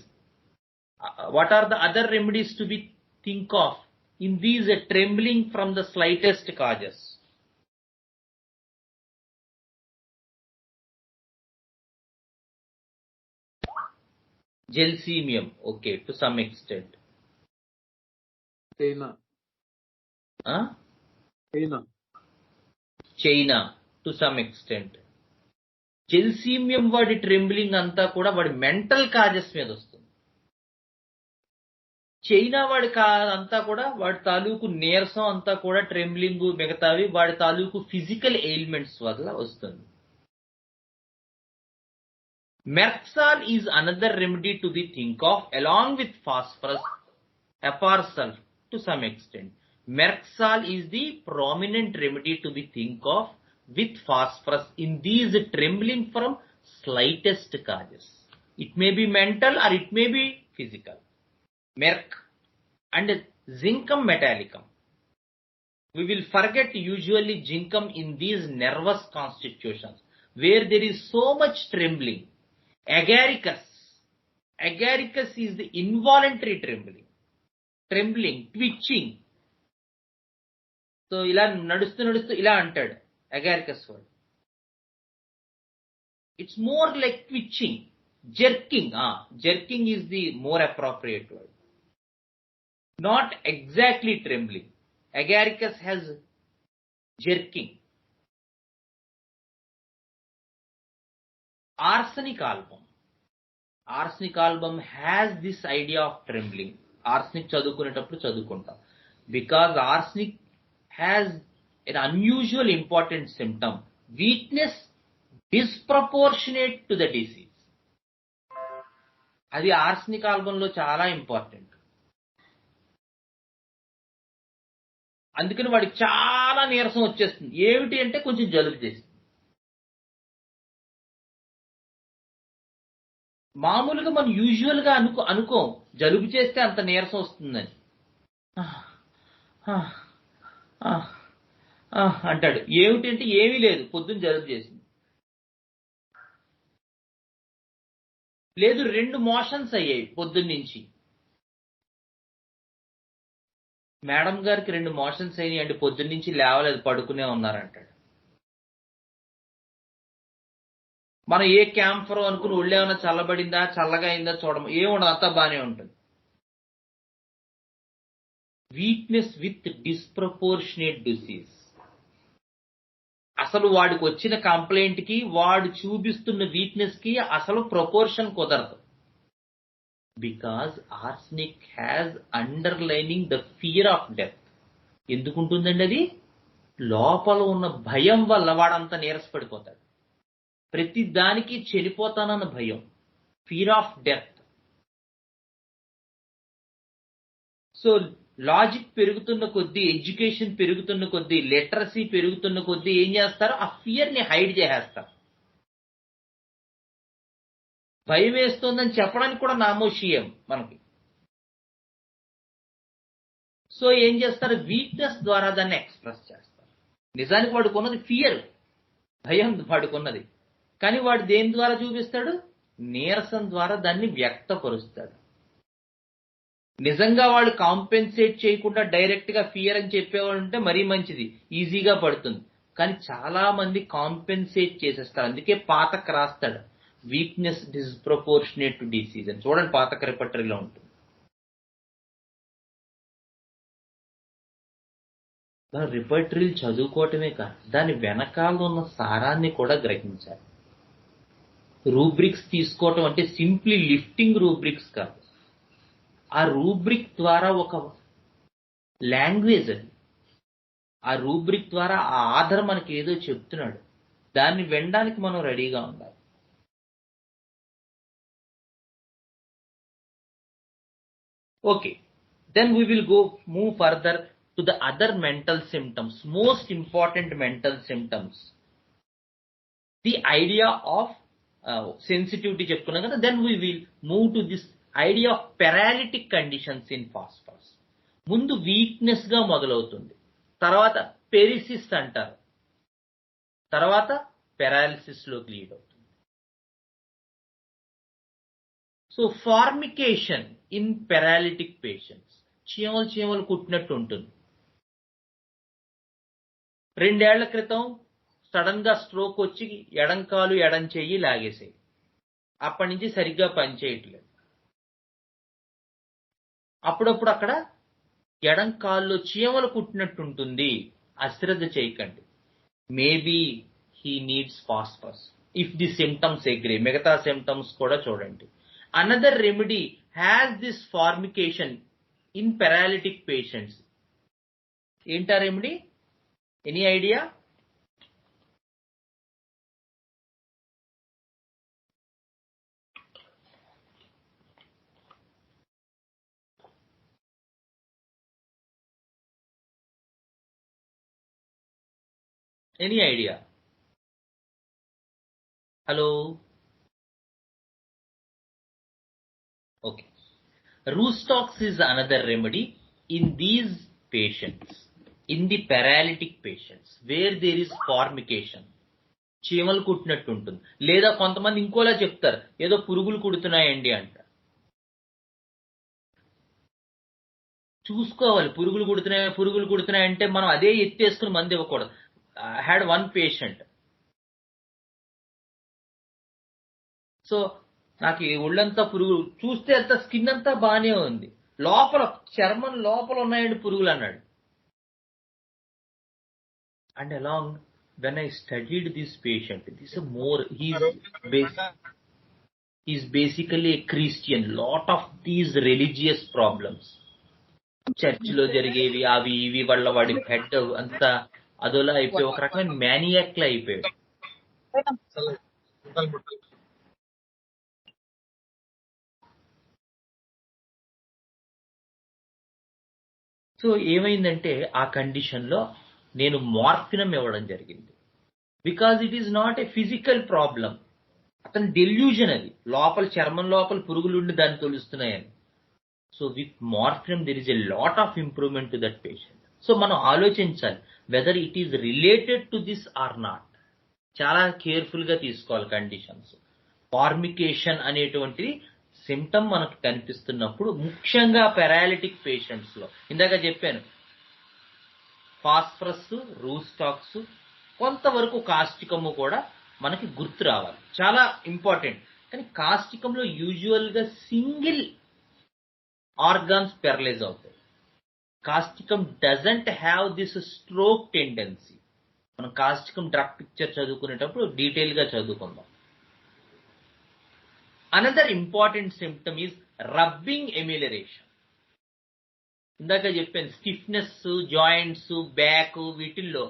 Speaker 1: What are the other remedies to be think of in these trembling from the slightest causes? Gelsemium, okay, to some extent. China, to some extent. Gelsemium వాడి trembling అంతా కూడా వాడి mental causes మీద వస్తుంది. China వాడి అంతా కూడా వాడి తాలూకు నీరసం అంతా కూడా ట్రెంబ్లింగ్ మిగతావి వాడి తాలూకు ఫిజికల్ ఎయిల్మెంట్స్ వల్ల వస్తుంది. Merc sol is another remedy to be think of along with phosphorus, hepar sulph to some extent. Merxal is the prominent remedy to be think of with phosphorus in these trembling from slightest causes. It may be mental or it may be physical. Merc and zincum metallicum. We will forget usually zincum in these nervous constitutions where there is so much trembling. Agaricus. Agaricus is the involuntary trembling. Trembling, twitching. So ఇలా నడుస్తూ నడుస్తూ ఇలా అంటాడు agaricus word. It's more like twitching, jerking. Jerking is the more appropriate word, not exactly trembling. Agaricus has jerking. Arsenic album. Arsenic album has this idea of trembling. Arsenic చదువుకునేటప్పుడు చదువుకుంటాం. Because arsenic has an unusual important symptom, weakness disproportionate to the disease. అది arsenic album లో చాలా important. అందుకని వాడికి చాలా నీరసం వచ్చేస్తుంది. ఏమిటి అంటే కొంచెం జలుబు చేస్తుంది. మామూలుగా మనం యూజువల్ గా అనుకోం జలుబు చేస్తే అంత నీరసం వస్తుందని. అంటాడు. ఏమిటి అంటే ఏమీ లేదు, పొద్దున్న జలుబు చేసింది. లేదు 2 మోషన్స్ అయ్యాయి పొద్దున్నుంచి. మేడం గారికి 2 మోషన్స్ అయినాయి అంటే పొద్దున్నుంచి లేవలేదు, పడుకునే ఉన్నారంటాడు. మనం ఏ క్యాంఫర్ అనుకుని ఒళ్ళేమన్నా చల్లబడిందా చల్లగా అయిందా చూడము, ఏముండదు, అంతా బానే ఉంటుంది. Weakness with disproportionate disease. అసలు వాడికి వచ్చిన కంప్లైంట్ కి వాడు చూపిస్తున్న వీక్నెస్ కి అసలు ప్రపోర్షన్ కుదరదు. Because arsenic has underlining the fear of death. ఎందుకుంటుందండి అది? లోపల ఉన్న భయం వల్ల వాడంతా నీరసపడిపోతాడు. ప్రతి దానికి చనిపోతానన్న భయం, fear of death. So logic పెరుగుతున్న కొద్దీ, ఎడ్యుకేషన్ పెరుగుతున్న కొద్దీ, లిటరసీ పెరుగుతున్న కొద్దీ ఏం చేస్తారు? ఆ ఫియర్ ని హైడ్ చేసేస్తారు. భయం వేస్తోందని చెప్పడానికి కూడా నామోషియం మనకి. సో ఏం చేస్తారు? వీక్నెస్ ద్వారా దాన్ని ఎక్స్ప్రెస్ చేస్తారు. నిజానికి వాడుకున్నది ఫియర్, భయం వాడుకున్నది. కానీ వాడు దేని ద్వారా చూపిస్తాడు? నీరసం ద్వారా దాన్ని వ్యక్తపరుస్తాడు. నిజంగా వాడు కాంపెన్సేట్ చేయకుండా డైరెక్ట్ గా ఫియర్ అని చెప్పేవాడు ఉంటే మరీ మంచిది, ఈజీగా పడుతుంది. కానీ చాలా మంది కాంపెన్సేట్ చేసేస్తారు. అందుకే పాతక రాస్తాడు, వీక్నెస్ డిస్ప్రపోర్షనేట్ టు డిసీజ్ అని. చూడండి, పాతక రిపర్టరీలో ఉంటుంది. మన రిపర్టరీలు చదువుకోవటమే కాదు, దాని వెనకాల ఉన్న సారాన్ని కూడా గ్రహించాలి. రూబ్రిక్స్ తీసుకోవటం అంటే సింప్లీ లిఫ్టింగ్ రూబ్రిక్స్ కాదు. ఆ రూబ్రిక్ ద్వారా ఒక లాంగ్వేజ్ అది. ఆ రూబ్రిక్ ద్వారా ఆ ఆధార్ మనకి ఏదో చెప్తున్నాడు, దాన్ని వినడానికి మనం రెడీగా ఉండాలి. Okay, then we will move further to the other mental symptoms, most important mental symptoms. The idea of sensitivity చెప్పుకున్నాం కదా. Then we will move to this idea of paralytic conditions in phosphorus. ముందు weakness గా మొదలవుతుంది, తర్వాత paresis అంటారు, తర్వాత paralysis లోకి lead అవుతుంది. So fornication in paralytic patients, చీమలు కుట్టినట్టు ఉంటుంది. 2 ఏళ్ల క్రితం సడన్ గా స్ట్రోక్ వచ్చి ఎడంకాలు ఎడం చెయ్యి లాగేసాయి. అప్పటి నుంచి సరిగ్గా పనిచేయట్లేదు. అప్పుడప్పుడు అక్కడ ఎడం కాల్లో చీమలు కుట్టినట్టుంటుంది, అశ్రద్ధ చేయకండి. Maybe he needs phosphorus if the symptoms agree. మిగతా సిమ్టమ్స్ కూడా చూడండి. Another remedy has this formication in paralytic patients. ఏంటా remedy? Any idea? Any idea? Hello? Okay, Roostox is another remedy in these patients, in the paralytic patients where there is formication. చీమలు కుట్టినట్టు ఉంటుంది. లేదా కొంతమంది ఇంకోలా చెప్తారు, ఏదో పురుగులు కుడుతున్నాయండి అంట. చూసుకోవాలి, పురుగులు కుడుతున్నాయి అంటే మనం అదే ఎత్తేసుకుని మంది ఇవ్వకూడదు. I had one patient. So నాకు ఈ ఒళ్ళంతా పురుగులు, చూస్తే అంత స్కిన్ అంతా బానే ఉంది, లోపల చర్మం లోపల ఉన్నాయండి పురుగులు అన్నాడు. And along when I studied this patient, this is more, he's is basically a Christian. Lot of these religious problems, చర్చిలో జరిగేవి అవి ఇవి వల్ల వాడి హెడ్ అంతా అదోలా అయిపోయి ఒక రకమైన మ్యానియాక్ లా అయిపోయాడు. సో ఏమైందంటే ఆ కండిషన్ లో నేను మార్ఫినం ఇవ్వడం జరిగింది. Because it is not a physical problem, అతని డెల్యూజన్ అది, లోపల చర్మం లోపల పురుగులుండి దాన్ని తొలుస్తున్నాయని. So with morphinum there is a lot of improvement to that patient. So మనం ఆలోచించాలి whether it is related to this or not. చాలా కేర్ఫుల్ గా తీసుకోవాలి కండిషన్స్. ఫార్మికేషన్ అనేటువంటిది సిమ్టమ్ మనకు కనిపిస్తున్నప్పుడు, ముఖ్యంగా పెరాలిటిక్ పేషెంట్స్ లో ఇందాక చెప్పాను, ఫాస్ఫరస్, రూస్టాక్స్, కొంతవరకు కాస్టికము కూడా మనకి గుర్తు రావాలి, చాలా ఇంపార్టెంట్. కానీ కాస్టికంలో యూజువల్ గా సింగిల్ ఆర్గాన్స్ పెరలైజ్ అవుతాయి. Causticum doesn't have this stroke tendency. మనం కాస్టికం డ్రగ్ పిక్చర్ చదువుకునేటప్పుడు డీటెయిల్ గా చదువుకుందాం. Another important symptom is rubbing amelioration. ఇందాక చెప్పాను స్టిఫ్నెస్, జాయింట్స్, బ్యాక్, వీటిల్లో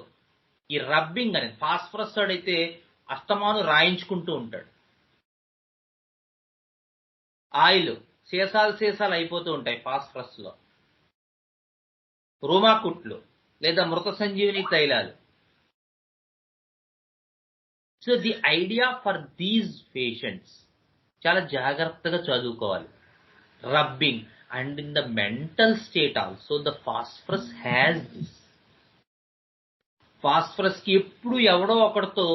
Speaker 1: ఈ రబ్బింగ్ అనేది, ఫాస్ఫరస్ అయితే అస్తమాను రాయించుకుంటూ ఉంటాడు. ఆయిల్ సీసాలు అయిపోతూ ఉంటాయి ఫాస్ఫరస్ లో, రోమాకుట్లు లేదా మృత సంజీవిని తైలాలు. So the idea for these patients చాలా జాగ్రత్తగా చదువుకోవాలి. Rubbing and in the mental state also the phosphorus has this. Phosphorus కి ఎప్పుడు ఎవడో ఒకరితో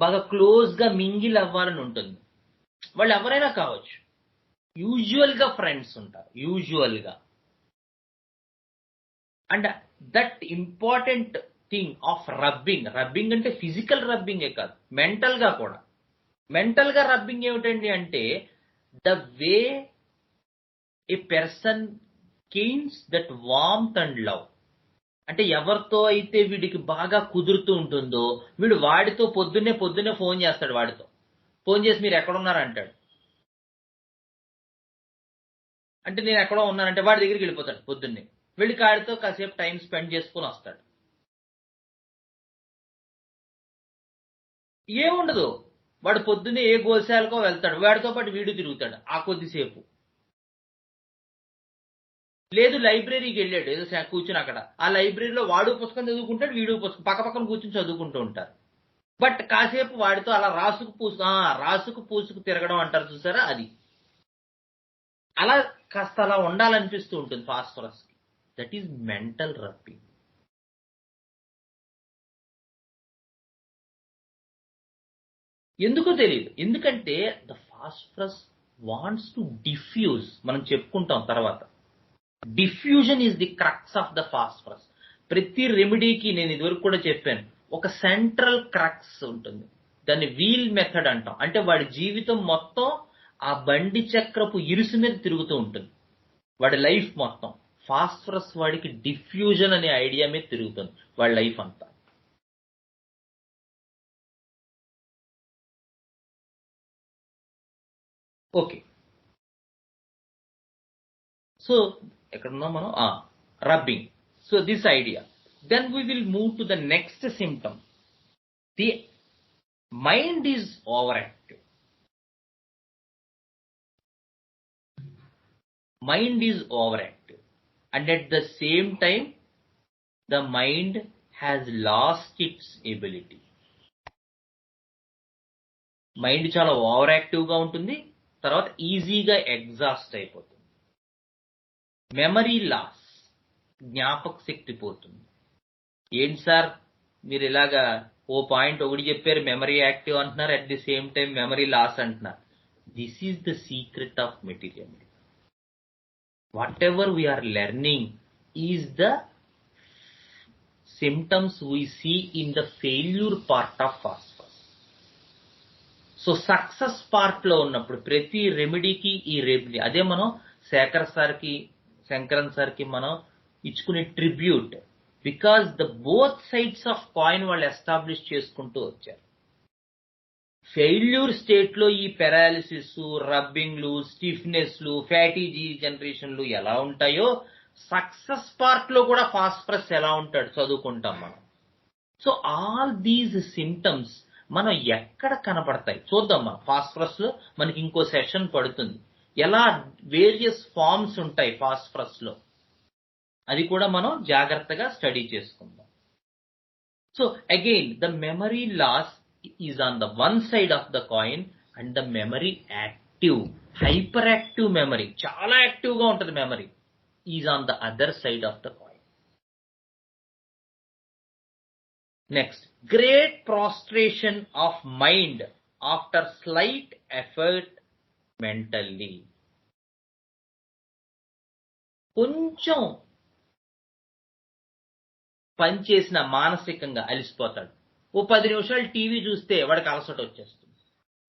Speaker 1: బాగా క్లోజ్ గా మింగిల్ అవ్వాలని ఉంటుంది. వాళ్ళు ఎవరైనా కావచ్చు, యూజువల్ గా ఫ్రెండ్స్ ఉంటారు యూజువల్ గా. And that important thing of rubbing అంటే ఫిజికల్ రబ్బింగే కాదు, మెంటల్ గా కూడా. మెంటల్ గా రబ్బింగ్ ఏమిటండి అంటే the way A person gains that warmth and love. అంటే ఎవరితో అయితే వీడికి బాగా కుదురుతూ ఉంటుందో వీడు వాడితో పొద్దున్నే ఫోన్ చేస్తాడు. వాడితో ఫోన్ చేసి మీరు ఎక్కడున్నారు అంటాడు. అంటే నేను ఎక్కడో ఉన్నానంటే వాడి దగ్గరికి వెళ్ళిపోతాడు. పొద్దున్నే వెళ్ళి కాడితో కాసేపు టైం స్పెండ్ చేసుకుని వస్తాడు. ఏముండదు, వాడు పొద్దున్నే ఏ గోశాలకో వెళ్తాడు, వాడితో పాటు వీడు తిరుగుతాడు ఆ కొద్దిసేపు. లేదు లైబ్రరీకి వెళ్ళాడు, ఏదో కూర్చుని అక్కడ ఆ లైబ్రరీలో వాడు పుస్తకం చదువుకుంటాడు, వీడు పుస్తకం పక్కపక్కన కూర్చుని చదువుకుంటూ ఉంటారు. బట్ కాసేపు వాడితో అలా రాసుకు పూసుకు తిరగడం అంటారు చూసారా, అది అలా కాస్త అలా ఉండాలనిపిస్తూ ఉంటుంది ఫాస్ఫరస్ కి. That is mental rubbing. ఎందుకో తెలియదు, ఎందుకంటే the phosphorus wants to defuse. మనం చెప్పుకుంటాం తర్వాత. Diffusion is the crux of the phosphorus. ప్రతి రెమెడీకి నేను ఇదివరకు కూడా చెప్పాను, ఒక సెంట్రల్ క్రక్స్ ఉంటుంది, దాన్ని వీల్ మెథడ్ అంటాం. అంటే వాడి జీవితం మొత్తం ఆ బండి చక్రపు ఇరుసు మీద తిరుగుతూ ఉంటుంది, వాడి లైఫ్ మొత్తం. ఫాస్ఫరస్ వాడికి డిఫ్యూజన్ అనే ఐడియా మీద తిరుగుతుంది వాడి లైఫ్ అంతా. ఓకే, సో ఎక్కడున్నాం మనం, rubbing. So this idea. Then we will move to the next symptom. The mind is over active. Mind is overactive, and at the same time the mind has lost its ability. Mind చాలా over active గా ఉంటుంది, తర్వాత ఈజీగా exhaust అయిపోతుంది. Memory loss, జ్ఞాపక శక్తి పోతుంది. ఏంటి sir మీరు ఇలాగా ఓ పాయింట్ ఒకటి చెప్పారు, మెమరీ యాక్టివ్ అంటున్నారు, at the same time memory loss అంటున్నారు. This is the secret of material. Whatever we are learning is the symptoms we see in the failure part of phosphorus. So success part లో ఉన్నప్పుడు ప్రతి రెమెడీకి ఈ remedy, అదే మనం Shankaran sir కి మనం ఇచ్చుకునే tribute. Because the both sides of coin వాళ్ళు ఎస్టాబ్లిష్ చేసుకుంటూ వచ్చారు. ఫెయిల్యూర్ స్టేట్ లో ఈ పెరాలిసిస్, రబ్బింగ్లు, స్టిఫ్నెస్లు, ఫ్యాటీ జనరేషన్లు ఎలా ఉంటాయో సక్సెస్ పార్ట్ లో కూడా ఫాస్ఫరస్ ఎలా ఉంటాడు చదువుకుంటాం మనం. సో ఆల్ దీస్ సిమ్టమ్స్ మనం ఎక్కడ కనపడతాయి చూద్దాం. మనం ఫాస్ఫరస్ లో మనకి ఇంకో సెషన్ పడుతుంది, ఎలా వేరియస్ ఫార్మ్స్ ఉంటాయి ఫాస్ఫరస్ లో, అది కూడా మనం జాగ్రత్తగా స్టడీ చేసుకుందాం. So again the memory loss is on the one side of the coin and the memory active, hyperactive memory, చాలా యాక్టివ్ గా ఉంటుంది memory, is on the other side of the coin. Next, great prostration of mind after slight effort mentally. కొంచెం పనిచేసిన మానసికంగా అలిసిపోతాడు. ఓ 10 నిమిషాలు TV చూస్తే వాడికి అలసట వచ్చేస్తుంది.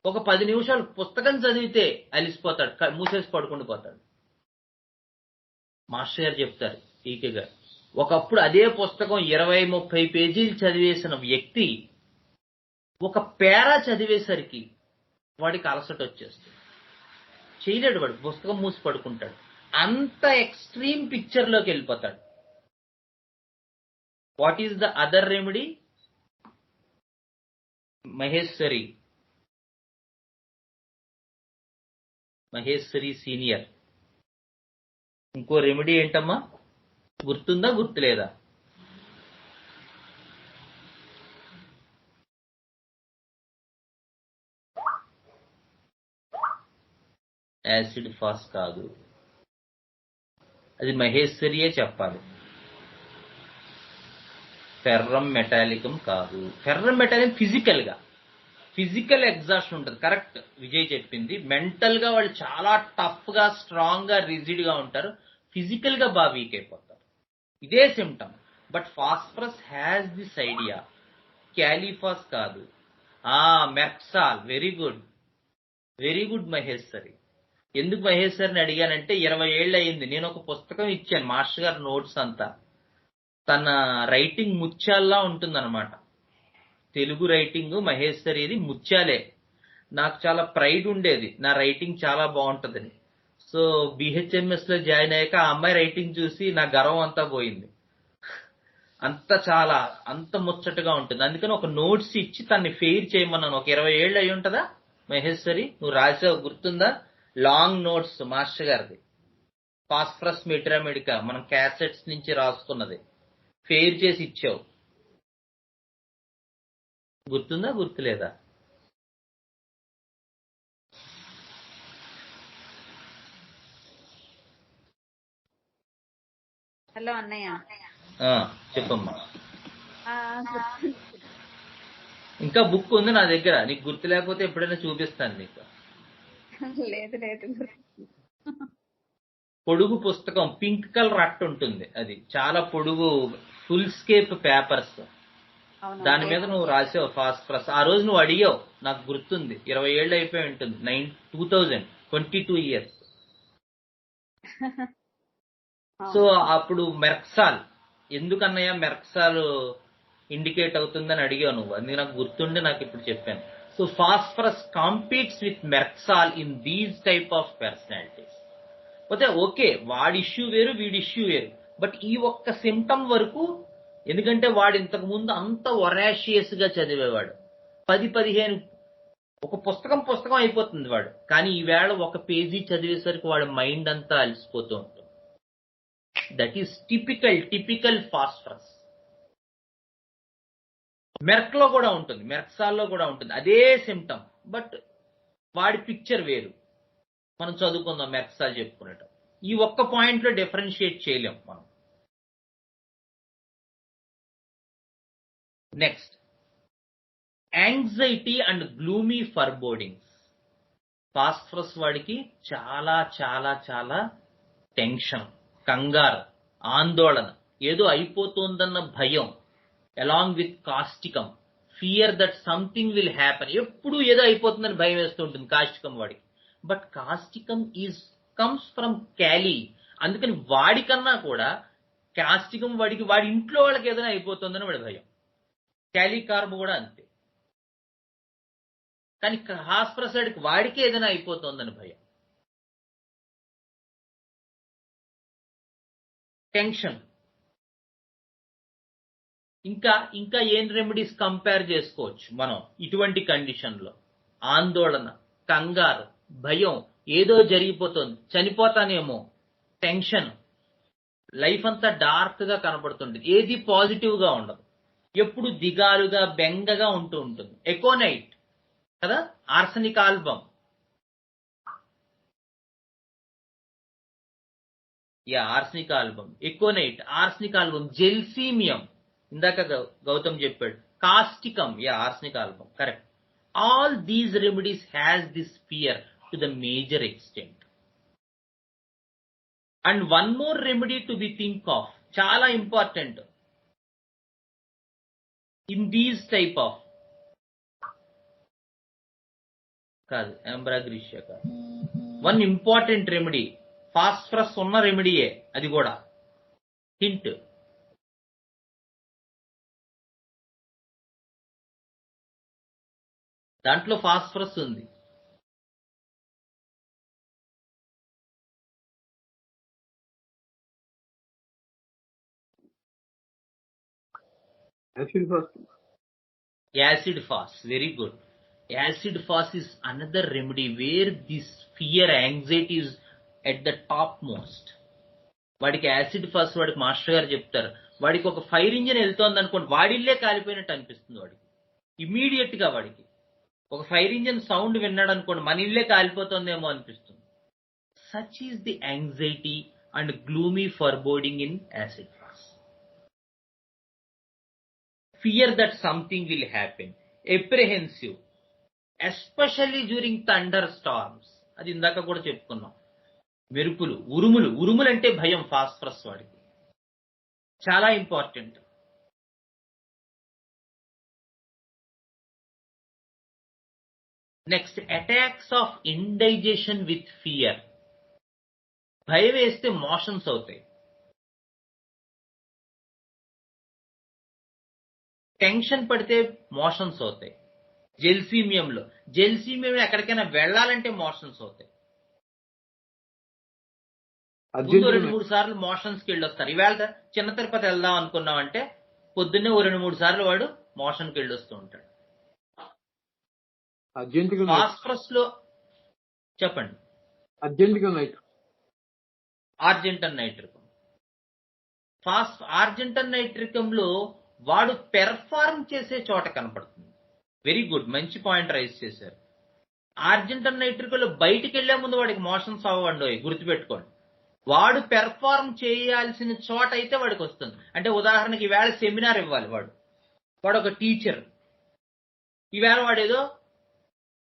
Speaker 1: ఒక 10 నిమిషాలు పుస్తకం చదివితే అలిసిపోతాడు, మూసేసి పడుకుంటూ పోతాడు. మాస్టర్ గారు చెప్తారు ఈకే గారు, ఒకప్పుడు అదే పుస్తకం 20-30 పేజీలు చదివేసిన వ్యక్తి ఒక పేరా చదివేసరికి వాడికి అలసట వచ్చేస్తుంది, చేయలేడు, వాడు పుస్తకం మూసి పడుకుంటాడు. అంత ఎక్స్ట్రీమ్ పిక్చర్ లోకి వెళ్ళిపోతాడు. What is the other remedy? Maheshwari senior ఇంకో రెమెడీ ఏంటమ్మా, గుర్తుందా గుర్తులేదా? యాసిడ్ ఫాస్ కాదు, అది మహేశ్వరియే చెప్పాలి. ఫెర్రం మెటాలికం కాదు. ఫెర్రం మెటాలికం ఫిజికల్ ఎగ్జాషన్ ఉంటుంది. కరెక్ట్, విజయ్ చెప్పింది. మెంటల్ గా వాళ్ళు చాలా టఫ్ గా, స్ట్రాంగ్ గా, రిజిడ్ గా ఉంటారు, ఫిజికల్ గా బాగా వీక్ అయిపోతారు. ఇదే symptom. But phosphorus has this idea. Kali phos కాదు, మెర్క్సాల్. Very good Maheshwari. ఎందుకు మహేశ్వరిని అడిగానంటే 20 ఏళ్ళు అయింది, నేను ఒక పుస్తకం ఇచ్చాను మాస్టర్ గారు, నోట్స్ అంతా. తన రైటింగ్ ముత్యాల్లా ఉంటుందన్నమాట. తెలుగు రైటింగ్ మహేశ్వరిది ముత్యాలే. నాకు చాలా ప్రైడ్ ఉండేది నా రైటింగ్ చాలా బాగుంటుందని. సో బిహెచ్ఎంఎస్ లో జాయిన్ అయ్యాక ఆ అమ్మాయి రైటింగ్ చూసి నా గర్వం అంతా పోయింది. అంత ముచ్చటగా ఉంటుంది. అందుకని ఒక నోట్స్ ఇచ్చి తన్ని ఫెయిర్ చేయమన్నాను. ఒక 20 ఏళ్ళు అయి ఉంటుందా మహేశ్వరి, నువ్వు రాసావు గుర్తుందా? లాంగ్ నోట్స్ మాస్టర్ గారిది, ఫాస్ఫరస్ మెట్రామెడికా, మనం క్యాసెట్స్ నుంచి రాసుకున్నది, ఫెయిర్ చేసి ఇచ్చావు, గుర్తుందా గుర్తులేదా?
Speaker 3: హలో అన్నయ్య.
Speaker 1: చెప్పమ్మా.
Speaker 3: గుర్తుంది.
Speaker 1: ఇంకా బుక్ ఉంది నా దగ్గర, నీకు గుర్తు లేకపోతే ఎప్పుడైనా చూపిస్తాను నీకు.
Speaker 3: లేదు
Speaker 1: పొడుగు పుస్తకం, పింక్ కలర్ అట్ట ఉంటుంది, అది చాలా పొడుగు, ఫుల్ స్కేప్ పేపర్స్, దాని మీద నువ్వు రాసావు ఫాస్ఫరస్. ఆ రోజు నువ్వు అడిగావు, నాకు గుర్తుంది. 20 ఏళ్ళు అయిపోయి ఉంటుంది, 22 ఇయర్స్. సో అప్పుడు మెర్క్సాల్, ఎందుకన్నయ్య మెర్క్సాల్ ఇండికేట్ అవుతుందని అడిగావు నువ్వు, అందుకే నాకు గుర్తుండి నాకు ఇప్పుడు చెప్పాను. So phosphorus competes with merc sol in these type of personalities. పోతే ఓకే, వాడి ఇష్యూ వేరు, వీడి ఇష్యూ వేరు, బట్ ఈ ఒక్క సిమ్టమ్ వరకు, ఎందుకంటే వాడు ఇంతకు ముందు అంత ఒరాషియస్ గా చదివేవాడు, 10-15 ఒక పుస్తకం అయిపోతుంది వాడు, కానీ ఈవేళ ఒక పేజీ చదివేసరికి వాడి మైండ్ అంతా అలసిపోతూ ఉంటుంది. That is typical phosphorus. మెర్క్లో కూడా ఉంటుంది, మెర్క్సాల్లో కూడా ఉంటుంది అదే సిమ్టమ్, బట్ వాడి పిక్చర్ వేరు. మనం చదువుకుందాం మెర్క్సాల్ చెప్పుకునేటం. ఈ ఒక్క పాయింట్ లో డిఫరెన్షియేట్ చేయలేం మనం. Next, anxiety and gloomy forebodings. Phosphorus వాడికి చాలా చాలా చాలా టెన్షన్, కంగారు, ఆందోళన, ఏదో అయిపోతుందన్న భయం, along with causticum, fear that something will happen. ఎప్పుడు ఏదో అయిపోతుందని భయం వేస్తూ ఉంటుంది కాస్టికం వాడికి. But causticum comes from kali. అందుకని వాడికన్నా కూడా కాస్టికం వాడి ఇంట్లో వాళ్ళకి ఏదైనా అయిపోతుందని వాడి భయం. క్యాలీ కార్బ్ కూడా అంతే. కానీ ఫాస్ఫరస్ వాడికి వాడికి ఏదైనా అయిపోతుందని భయం. టెన్షన్, ఇంకా ఏం రెమెడీస్ కంపేర్ చేసుకోవచ్చు మనం ఇటువంటి కండిషన్లో? ఆందోళన, కంగారు, భయం, ఏదో జరిగిపోతుంది, చనిపోతానేమో, టెన్షన్, లైఫ్ అంతా డార్క్ గా కనబడుతుంది, ఏది పాజిటివ్ గా ఉండదు, ఎప్పుడు దిగాలుగా బెంగగా ఉంటూ ఉంటుంది. ఎకోనైట్ కదా, arsenic album, arsenic album, aconite, arsenic album, gelsemium ఇందాక గౌతమ్ చెప్పాడు, causticum, arsenic album, correct. All these remedies has this fear to the major extent. And one more remedy to be think of, చాలా important in these type of, కాదు ambra grisea కాదు, one important remedy, phosphorus ఉన్న రెమెడీయే అది కూడా, hint. దాంట్లో phosphorus ఉంది. Acid phos, very good. Acid phos is another remedy where this fear, anxiety is at the top most. వాడికి acid ఫాస్, వాడికి master గారు చెప్తారు, వాడికి ఒక ఫైర్ ఇంజిన్ వెళ్తోంది అనుకోండి, వాడిల్లే కాలిపోయినట్టు అనిపిస్తుంది వాడికి. ఇమీడియట్ గా వాడికి ఒక ఫైర్ ఇంజిన్ సౌండ్ విన్నాడు అనుకోండి, మన ఇల్లే కాలిపోతుందేమో అనిపిస్తుంది. Such is the anxiety and gloomy foreboding in acid phos. Fear that something will happen, apprehensive, especially during thunderstorms. అది ఇందాక కూడా చెప్పుకున్నాం. మెరుపులు, ఉరుములు అంటే భయం ఫాస్ఫరస్ వాడికి, చాలా important. Next, attacks of indigestion with fear. భయం వేస్తే మోషన్స్ అవుతాయి, టెన్షన్ పడితే మోషన్స్ అవుతాయి. జెల్సీమియం ఎక్కడికైనా వెళ్ళాలంటే మోషన్స్ అవుతాయి. ముందు 2-3 సార్లు మోషన్స్కి వెళ్ళొస్తారు. ఈవేళ చిన్న తిరుపతి వెళ్దాం అనుకున్నామంటే పొద్దున్నే 2-3 సార్లు వాడు మోషన్కి వెళ్ళొస్తూ ఉంటాడు. ఫాస్ఫరస్ లో చెప్పండి. ఆర్జెంటన్ నైట్రికం. ఆర్జెంటన్ నైట్రికంలో వాడు పెర్ఫార్మ్ చేసే చోట కనపడుతుంది. వెరీ గుడ్, మంచి పాయింట్ రైజ్ చేశారు. ఆర్జెంటన్ నైట్రికంలో బయటికి వెళ్లే ముందు వాడికి మోషన్స్ అవ్వండి, గుర్తుపెట్టుకోండి. వాడు పెర్ఫార్మ్ చేయాల్సిన చోట అయితే వాడికి వస్తుంది. అంటే ఉదాహరణకి ఈవేళ సెమినార్ ఇవ్వాలి, వాడు ఒక టీచర్, ఈవేళ వాడేదో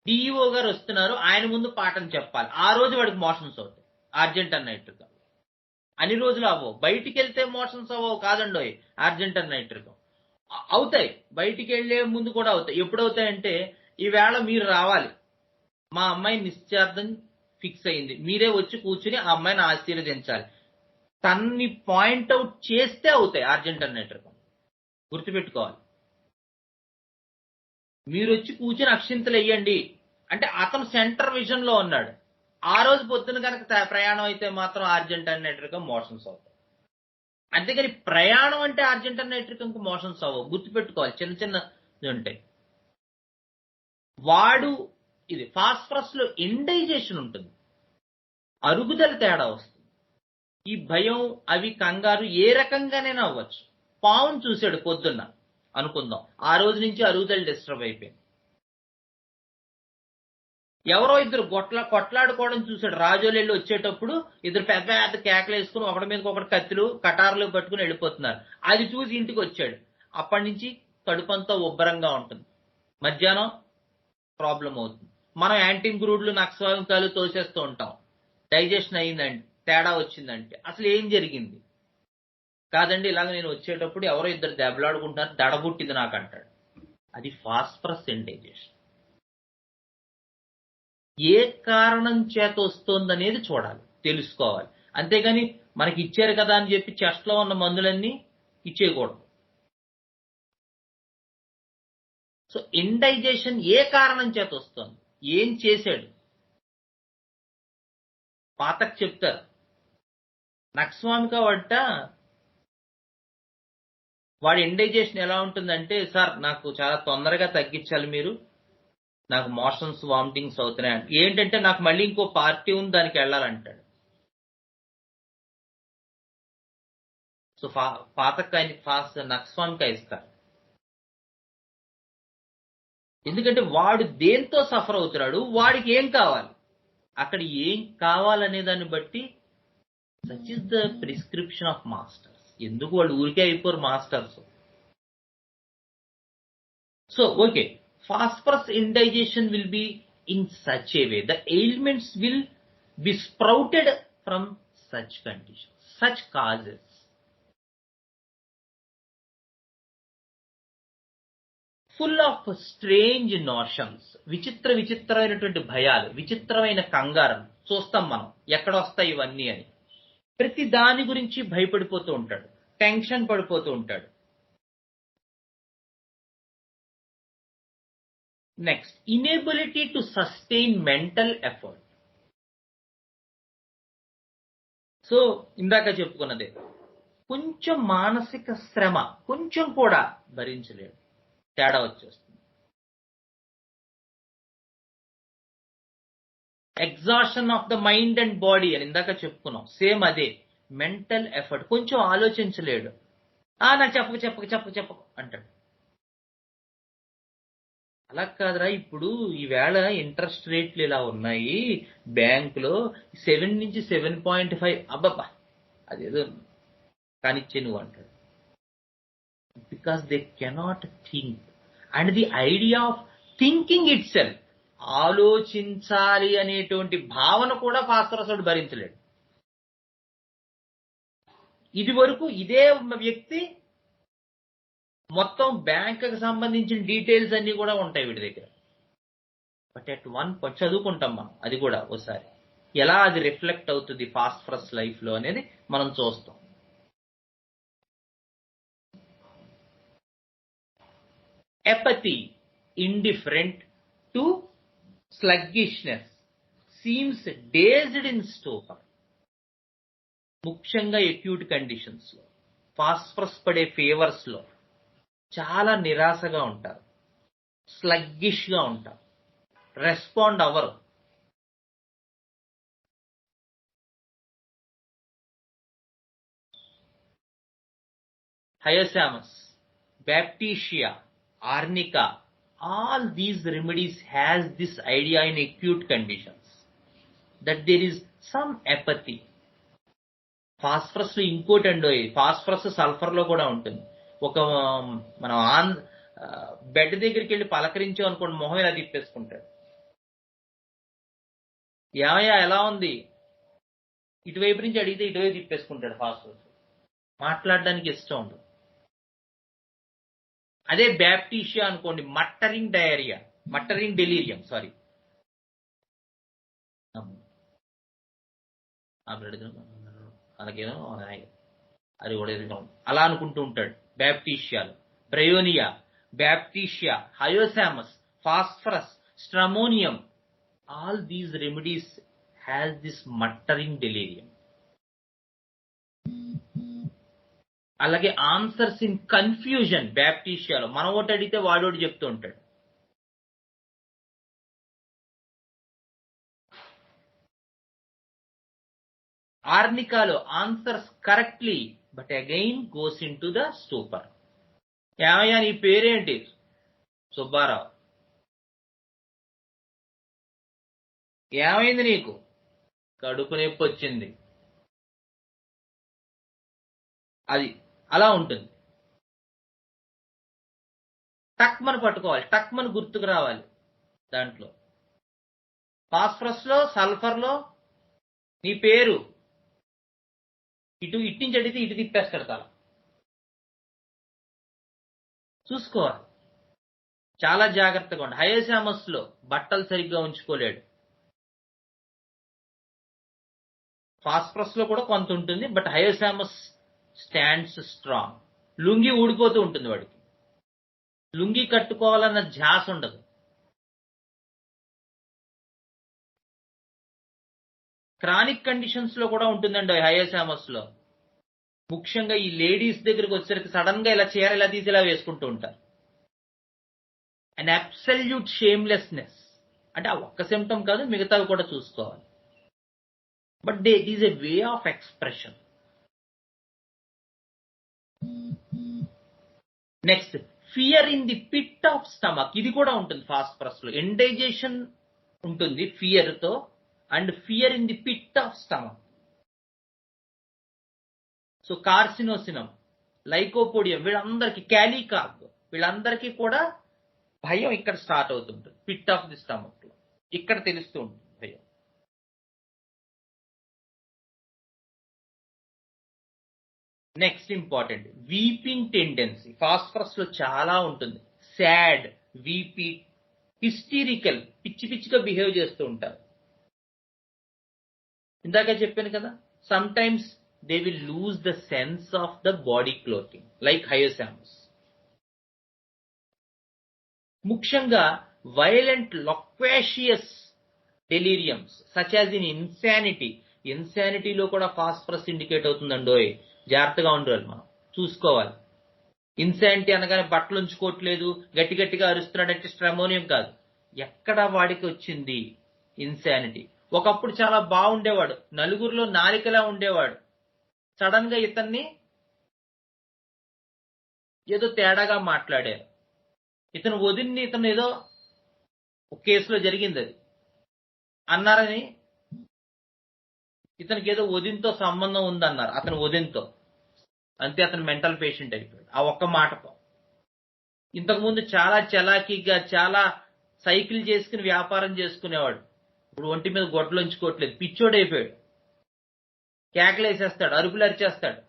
Speaker 1: డిఈఓ గారు వస్తున్నారు, ఆయన ముందు పాఠం చెప్పాలి, ఆ రోజు వాడికి మోషన్స్ అవుతాయి. ఆర్జెంటన్ నైట్రికం అన్ని రోజులు అవ్వవు. బయటికి వెళ్తే మోషన్స్ అవ్వవు కాదండోయ్, ఆర్జెంటన్ నైట్రికం అవుతాయి, బయటికి వెళ్లే ముందు కూడా అవుతాయి. ఎప్పుడవుతాయంటే, ఈవేళ మీరు రావాలి, మా అమ్మాయి నిశ్చార్థం ఫిక్స్ అయింది, మీరే వచ్చి కూర్చుని ఆ అమ్మాయిని ఆశీర్వదించాలి, తన్ని పాయింట్అవుట్ చేస్తే అవుతాయి ఆర్జెంటన్ నైట్రికం. గుర్తుపెట్టుకోవాలి. మీరు వచ్చి కూర్చుని అక్షింతలు వెయ్యండి అంటే అతను సెంటర్ విజన్ లో ఉన్నాడు. ఆ రోజు పొద్దున కనుక ప్రయాణం అయితే మాత్రం ఆర్జెంటన్ నైట్రికం మోషన్స్ అవుతాయి. అంతేగాని ప్రయాణం అంటే ఆర్జెంటన్ నైట్రికంకి మోషన్స్ అవ్వవు. గుర్తుపెట్టుకోవాలి, చిన్న ఉంటాయి. వాడు ఇది ఫాస్ఫరస్ లో ఇండైజేషన్ ఉంటుంది, అరుగుదల తేడా వస్తుంది. ఈ భయం, అవి కంగారు ఏ రకంగానైనా అవ్వచ్చు. పావును చూశాడు పొద్దున్న అనుకుందాం, ఆ రోజు నుంచి అరుగుదల డిస్టర్బ్ అయిపోయింది. ఎవరో ఇద్దరు కొట్లాడుకోవడం చూశాడు, రాజోలెళ్ళి వచ్చేటప్పుడు ఇద్దరు పెద్ద పెద్ద కేకలు వేసుకుని ఒకటి మీదకి ఒకటి కత్తులు కటార్లు పట్టుకుని వెళ్ళిపోతున్నారు. అది చూసి ఇంటికి వచ్చాడు. అప్పటి నుంచి కడుపంతా ఉబ్బరంగా ఉంటుంది, మధ్యాహ్నం ప్రాబ్లం అవుతుంది. మనం యాంటీన్ గ్రూడ్లు నక్సవాంకాలు తోసేస్తూ ఉంటాం. డైజెషన్ అయిందంటే, తేడా వచ్చిందంటే అసలు ఏం జరిగింది కాదండి, ఇలాగ నేను వచ్చేటప్పుడు ఎవరో ఇద్దరు దెబ్బలాడుకుంటున్నారు, దడబుట్టింది నాకు అంటాడు. అది ఫాస్ఫరస్ ఇండైజెషన్. ఏ కారణం చేత వస్తోందనేది చూడాలి, తెలుసుకోవాలి. అంతేగాని మనకి ఇచ్చారు కదా అని చెప్పి చెస్ట్లో ఉన్న మందులన్నీ ఇచ్చేయకూడదు. సో ఇండైజేషన్ ఏ కారణం చేత వస్తుంది, ఏం చేశాడు? పాతకు చెప్తారు. నక్స్వామిక వాడి ఇండైజేషన్ ఎలా ఉంటుందంటే, సార్ నాకు చాలా తొందరగా తగ్గించాలి మీరు, నాకు మోషన్స్ వామిటింగ్స్ అవుతున్నాయి. ఏంటంటే నాకు మళ్ళీ ఇంకో పార్టీ ఉంది, దానికి వెళ్ళాలంటాడు. సో పాతకు ఆయన నక్స్వామిక ఇస్తారు. ఎందుకంటే వాడు దేంతో సఫర్ అవుతున్నాడు, వాడికి ఏం కావాలి, అక్కడ ఏం కావాలనే దాన్ని బట్టి such is the prescription of masters. ఎందుకు వాళ్ళు ఊరికే అయిపోరు masters. So okay, phosphorus indigestion will be in such a way, the ailments will be sprouted from such conditions, such causes. Full of strange notions, విచిత్రమైనటువంటి భయాలు, విచిత్రమైన కంగారం చూస్తాం మనం. ఎక్కడ వస్తాయి ఇవన్నీ అని ప్రతి దాని గురించి భయపడిపోతూ ఉంటాడు, టెన్షన్ పడిపోతూ ఉంటాడు. Next, inability to sustain mental effort. So ఇందాక చెప్పుకున్నదే, కొంచెం మానసిక శ్రమ కొంచెం కూడా భరించలేడు, తేడా వచ్చేస్తుంది. Exhaustion of the mind and body అని ఇందాక చెప్పుకున్నాం, సేమ్ అదే. మెంటల్ ఎఫర్ట్, కొంచెం ఆలోచించలేడు. నాకు చెప్పకు అంటాడు. అలా కాదురా, ఇప్పుడు ఈవేళ ఇంట్రెస్ట్ రేట్లు ఇలా ఉన్నాయి బ్యాంకులో, 7 నుంచి 7.5, అబ్బబ్బా అదేదో కానిచ్చే నువ్వు అంటాడు. Because they cannot think. And the idea of thinking it self, ఆలోచించాలి అనేటువంటి భావన కూడా ఫాస్ఫరస్ భరించలేడు. ఇది వరకు ఇదే వ్యక్తి మొత్తం బ్యాంకుకి సంబంధించిన డీటెయిల్స్ అన్ని కూడా ఉంటాయి వీడి దగ్గర. బట్ అట్ వన్ పాయింట్ చదువుకుంటాం మనం, అది కూడా ఒకసారి ఎలా అది రిఫ్లెక్ట్ అవుతుంది ఫాస్ఫరస్ లైఫ్ లో అనేది మనం చూస్తాం. Apathy, indifferent to sluggishness, seems dazed in stupor. ముఖ్యంగా అక్యూట్ కండిషన్స్ లో, ఫాస్ఫరస్ పడే ఫీవర్స్ లో చాలా నిరాశగా ఉంటారు, స్లగ్గిష్ గా ఉంటారు, రెస్పాండ్ అవ్వరు. Hyoscyamus, baptisia, arnica, all these remedies has this idea in acute conditions that there is some apathy. Phosphorus లో ఇంకోటి అండి, ఫాస్ఫరస్ సల్ఫర్ లో కూడా ఉంటుంది. ఒక మనం బెడ్ దగ్గరికి వెళ్ళి పలకరించాం అనుకోండి, మొహం ఇలా తిప్పేసుకుంటాడు. ఏమయ్యా ఎలా ఉంది, ఇటువైపు నుంచి అడిగితే ఇటువైపు తిప్పేసుకుంటాడు. ఫాస్ఫరస్ మాట్లాడడానికి ఇష్టం ఉండదు. అదే బ్యాప్టీషియా అనుకోండి, muttering diarrhoea, muttering delirium, sorry, అలాగేదో అది కూడా అలా అనుకుంటూ ఉంటాడు. బ్యాప్టీషియాలు, bryonia, baptisia, hyoscyamus, phosphorus, stramonium, all these remedies has this muttering delirium. అలాగే ఆన్సర్స్ ఇన్ కన్ఫ్యూజన్, బ్యాప్టీషియాలో మనం ఒకటి అడిగితే వాడోటి చెప్తూ ఉంటాడు. ఆర్నికాలో answers correctly but again goes into the stupor. ఏమయ్యా నీ పేరేంటి, సుబ్బారావు, ఏమైంది నీకు, కడుపు నొప్పి వచ్చింది, అది అలా ఉంటుంది. టక్మని పట్టుకోవాలి, టక్మని గుర్తుకు రావాలి. దాంట్లో ఫాస్ఫరస్ లో, సల్ఫర్ లో నీ పేరు, ఇటు నుంచి అడిగితే ఇటు తిప్పేస్తాడు తల. చూసుకోవాలి, చాలా జాగ్రత్తగా ఉండి. హయోసామస్ లో బట్టలు సరిగ్గా ఉంచుకోలేడు. ఫాస్ఫరస్ లో కూడా కొంత ఉంటుంది, బట్ హయోసామస్ స్టాండ్స్ స్ట్రాంగ్. లుంగి ఊడిపోతూ ఉంటుంది వాడికి. లుంగి కట్టుకోవాలన్న ధ్యాస ఉండదు. క్రానిక్ కండిషన్స్ లో కూడా ఉంటుందండి హయోసామస్ లో. ముఖ్యంగా ఈ లేడీస్ దగ్గరికి వచ్చేసరికి సడన్ గా ఇలా చీర ఇలా తీసి ఇలా వేసుకుంటూ ఉంటారు. అండ్ అబ్సల్యూట్ షేమ్లెస్నెస్, అంటే ఆ ఒక్క సిమ్టమ్ కాదు, మిగతావి కూడా చూసుకోవాలి. But it is a way of expression. Next, fear in the pit of stomach. ఇది కూడా ఉంటుంది ఫాస్ఫరస్ లో. ఇండైజేషన్ ఉంటుంది ఫియర్ తో, and fear in the pit of stomach. So carcinosin, lycopodium, వీళ్ళందరికీ, క్యాలీకార్ప్, వీళ్ళందరికీ కూడా భయం ఇక్కడ స్టార్ట్ అవుతుంటుంది, పిట్ ఆఫ్ ది స్టమక్ లో. ఇక్కడ తెలుస్తూ ఉంటుంది భయం. Next important, weeping tendency. Phosphorus లో చాలా ఉంటుంది. సాడ్, వీపీ, హిస్టీరికల్, పిచ్చి పిచ్చిగా బిహేవ్ చేస్తూ ఉంటారు. ఇందాక చెప్పాను కదా, sometimes they will lose the sense of the body clothing like hyoscyamus. ముఖ్యంగా violent loquacious deliriums such as in insanity. ఇన్సానిటీలో కూడా ఫాస్ఫరస్ ఇండికేట్ అవుతుందండోయ్, జాగ్రత్తగా ఉండాలి, మనం చూసుకోవాలి. ఇన్సానిటీ అనగానే బట్టలు ఉంచుకోవట్లేదు, గట్టి గట్టిగా అరుస్తున్నాడంటే స్ట్రెమోనియం కాదు. ఎక్కడ వాడికి వచ్చింది ఇన్సానిటీ? ఒకప్పుడు చాలా బాగుండేవాడు, నలుగురిలో నాలికలా ఉండేవాడు, సడన్ గా ఇతన్ని ఏదో తేడాగా మాట్లాడారు. ఇతను వదిన్ని, ఇతను ఏదో ఒక కేసులో జరిగింది అది అన్నారని, ఇతనికి ఏదో వదినతో సంబంధం ఉందన్నారు, అతను వదినతో. అంతే, అతను మెంటల్ పేషెంట్ అయిపోయాడు ఆ ఒక్క మాటతో. ఇంతకుముందు చాలా చలాకీగా, చాలా సైకిల్ చేసుకుని వ్యాపారం చేసుకునేవాడు, ఇప్పుడు ఒంటి మీద గొడ్డలు ఉంచుకోవట్లేదు, పిచ్చోడైపోయాడు, కేకలేసేస్తాడు, అరుపులు అరిచేస్తాడు.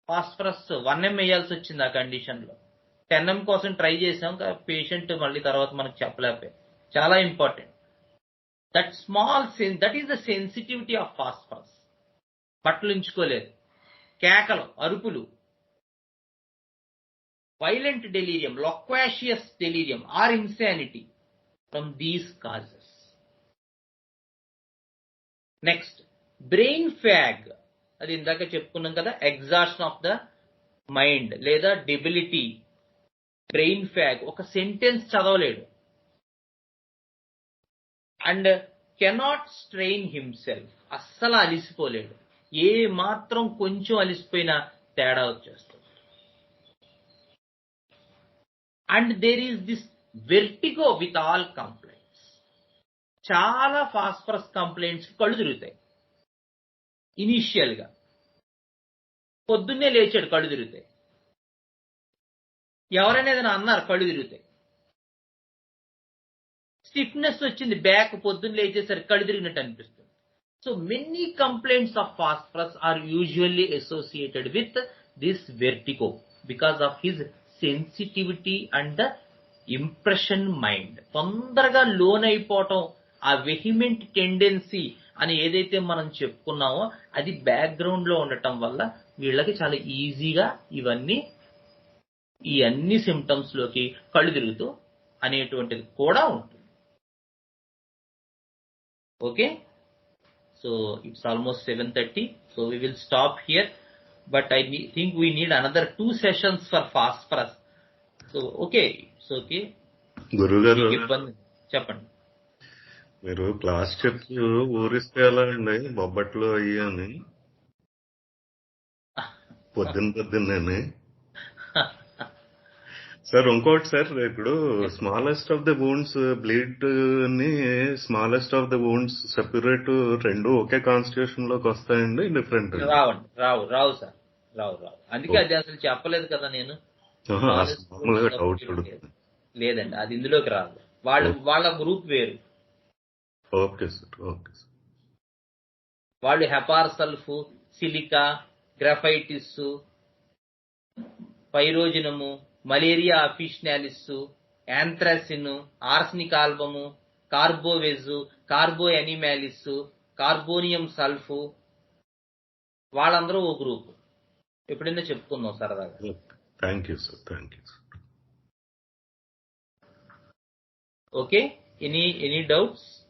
Speaker 1: ఫాస్ఫరస్ 1M వేయాల్సి వచ్చింది ఆ కండిషన్ లో. 10M కోసం ట్రై చేసాం, పేషెంట్ మళ్ళీ తర్వాత మనకు చెప్పలేకపోయాం. చాలా important that small sense, that is the sensitivity of phosphorus. బట్టలు ఉంచుకోలేదు, కేకలు, అరుపులు, violent delirium, loquacious delirium or insanity from these causes. Next, brain fag. అది ఇందాక చెప్పుకున్నాం కదా, exhaustion of the mind లేదా debility. brain fag, ఒక సెంటెన్స్ చదవలేడు, అండ్ cannot strain himself, అస్సలు అలిసిపోలేడు. ఏ మాత్రం కొంచెం అలిసిపోయినా తేడా వచ్చేస్తుంది. And there is this vertigo with all complaints. చాలా ఫాస్ఫరస్ కంప్లైంట్స్ కళ్ళు తిరుగుతాయి. ఇనీషియల్ గా పొద్దున్నే లేచాడు, కళ్ళు తిరుగుతాయి. ఎవరైనా ఏదైనా అన్నారు, కళ్ళు తిరుగుతాయి. స్టిఫ్నెస్ వచ్చింది, బ్యాక్, పొద్దున్న లేచేసరికి కళ్ళు తిరిగినట్టు అనిపిస్తుంది. So many complaints of phosphorus are usually associated with this vertigo because of his sensitivity and the impression mind. తొందరగా లోన్ అయిపోవటం, ఆ వెహిమెంట్ టెండెన్సీ అని ఏదైతే మనం చెప్పుకున్నామో అది బ్యాక్గ్రౌండ్ లో ఉండటం వల్ల వీళ్ళకి చాలా ఈజీగా ఈ అన్ని సిమ్టమ్స్ లోకి కళ్ళు తిరుగుతూ అనేటువంటిది కూడా ఉంటుంది. Okay, so it's almost 7:30, so we will stop here, but I think we need another 2 sessions for phosphorus. So okay, it's okay.
Speaker 4: గురుగారు,
Speaker 1: ఇబ్బంది చెప్పండి.
Speaker 4: మీరు క్లాస్ చెప్తూ ఊరిస్తే ఎలా అండి బొబ్బట్లు అయ్యాని పొద్దున్నే సార్? ఇంకోటి సార్, ఇప్పుడు smallest of the wounds bleed ని smallest of the wounds separate రెండు ఒకే కాన్స్టిట్యూషన్ లోకి వస్తాయండి, డిఫరెంట్?
Speaker 1: రావు సార్, రావు. అందుకే అది అసలు చెప్పలేదు కదా నేను.
Speaker 4: మామూలుగా డౌట్ అడుగుతుంది.
Speaker 1: లేదండి, అది ఇందులోకి రాదు. వాళ్ళ గ్రూప్ వేరు.
Speaker 4: Okay sir, okay sir.
Speaker 1: వాళ్ళు hepar sulph, silica, graphites, pyrogenium, malaria officinalis, anthracin, arsenic album, carbo veg, carbo animalis, carboneum sulph, వాళ్ళందరూ ఓ గ్రూప్. ఎప్పుడైనా చెప్పుకుందాం సరదాగా.
Speaker 4: Thank you sir, thank you sir.
Speaker 1: Okay, any doubts?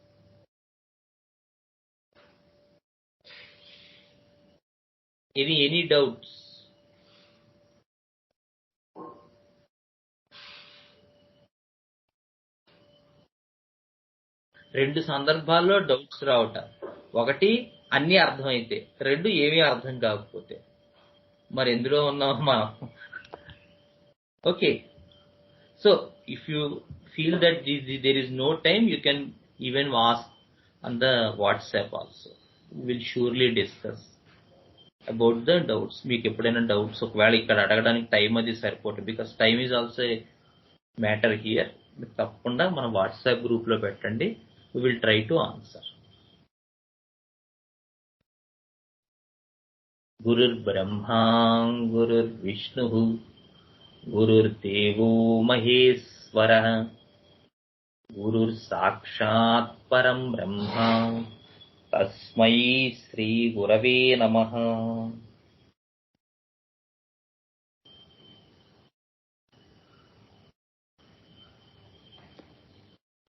Speaker 1: Any doubts? రెండు సందర్భాల్లో doubts రావట. ఒకటి అన్ని అర్థమైతే, రెండు ఏమీ అర్థం కాకపోతే. మరి ఎందులో ఉన్నాం మనం? Okay, so if you feel that there is no time, you can even ask on the WhatsApp also. We will surely discuss about the doubts. మీకు ఎప్పుడైనా డౌట్స్ ఒకవేళ ఇక్కడ అడగడానికి టైం అది సరిపోతుంది, because time is also a matter here. తప్పకుండా మన WhatsApp group లో పెట్టండి, we will try to answer. గురుర్ Brahma గురుర్ Vishnu గురుర్దేవో మహేశ్వరః గురుర్ సాక్షాత్ పరం బ్రహ్మ తస్మై శ్రీ గురవే నమః.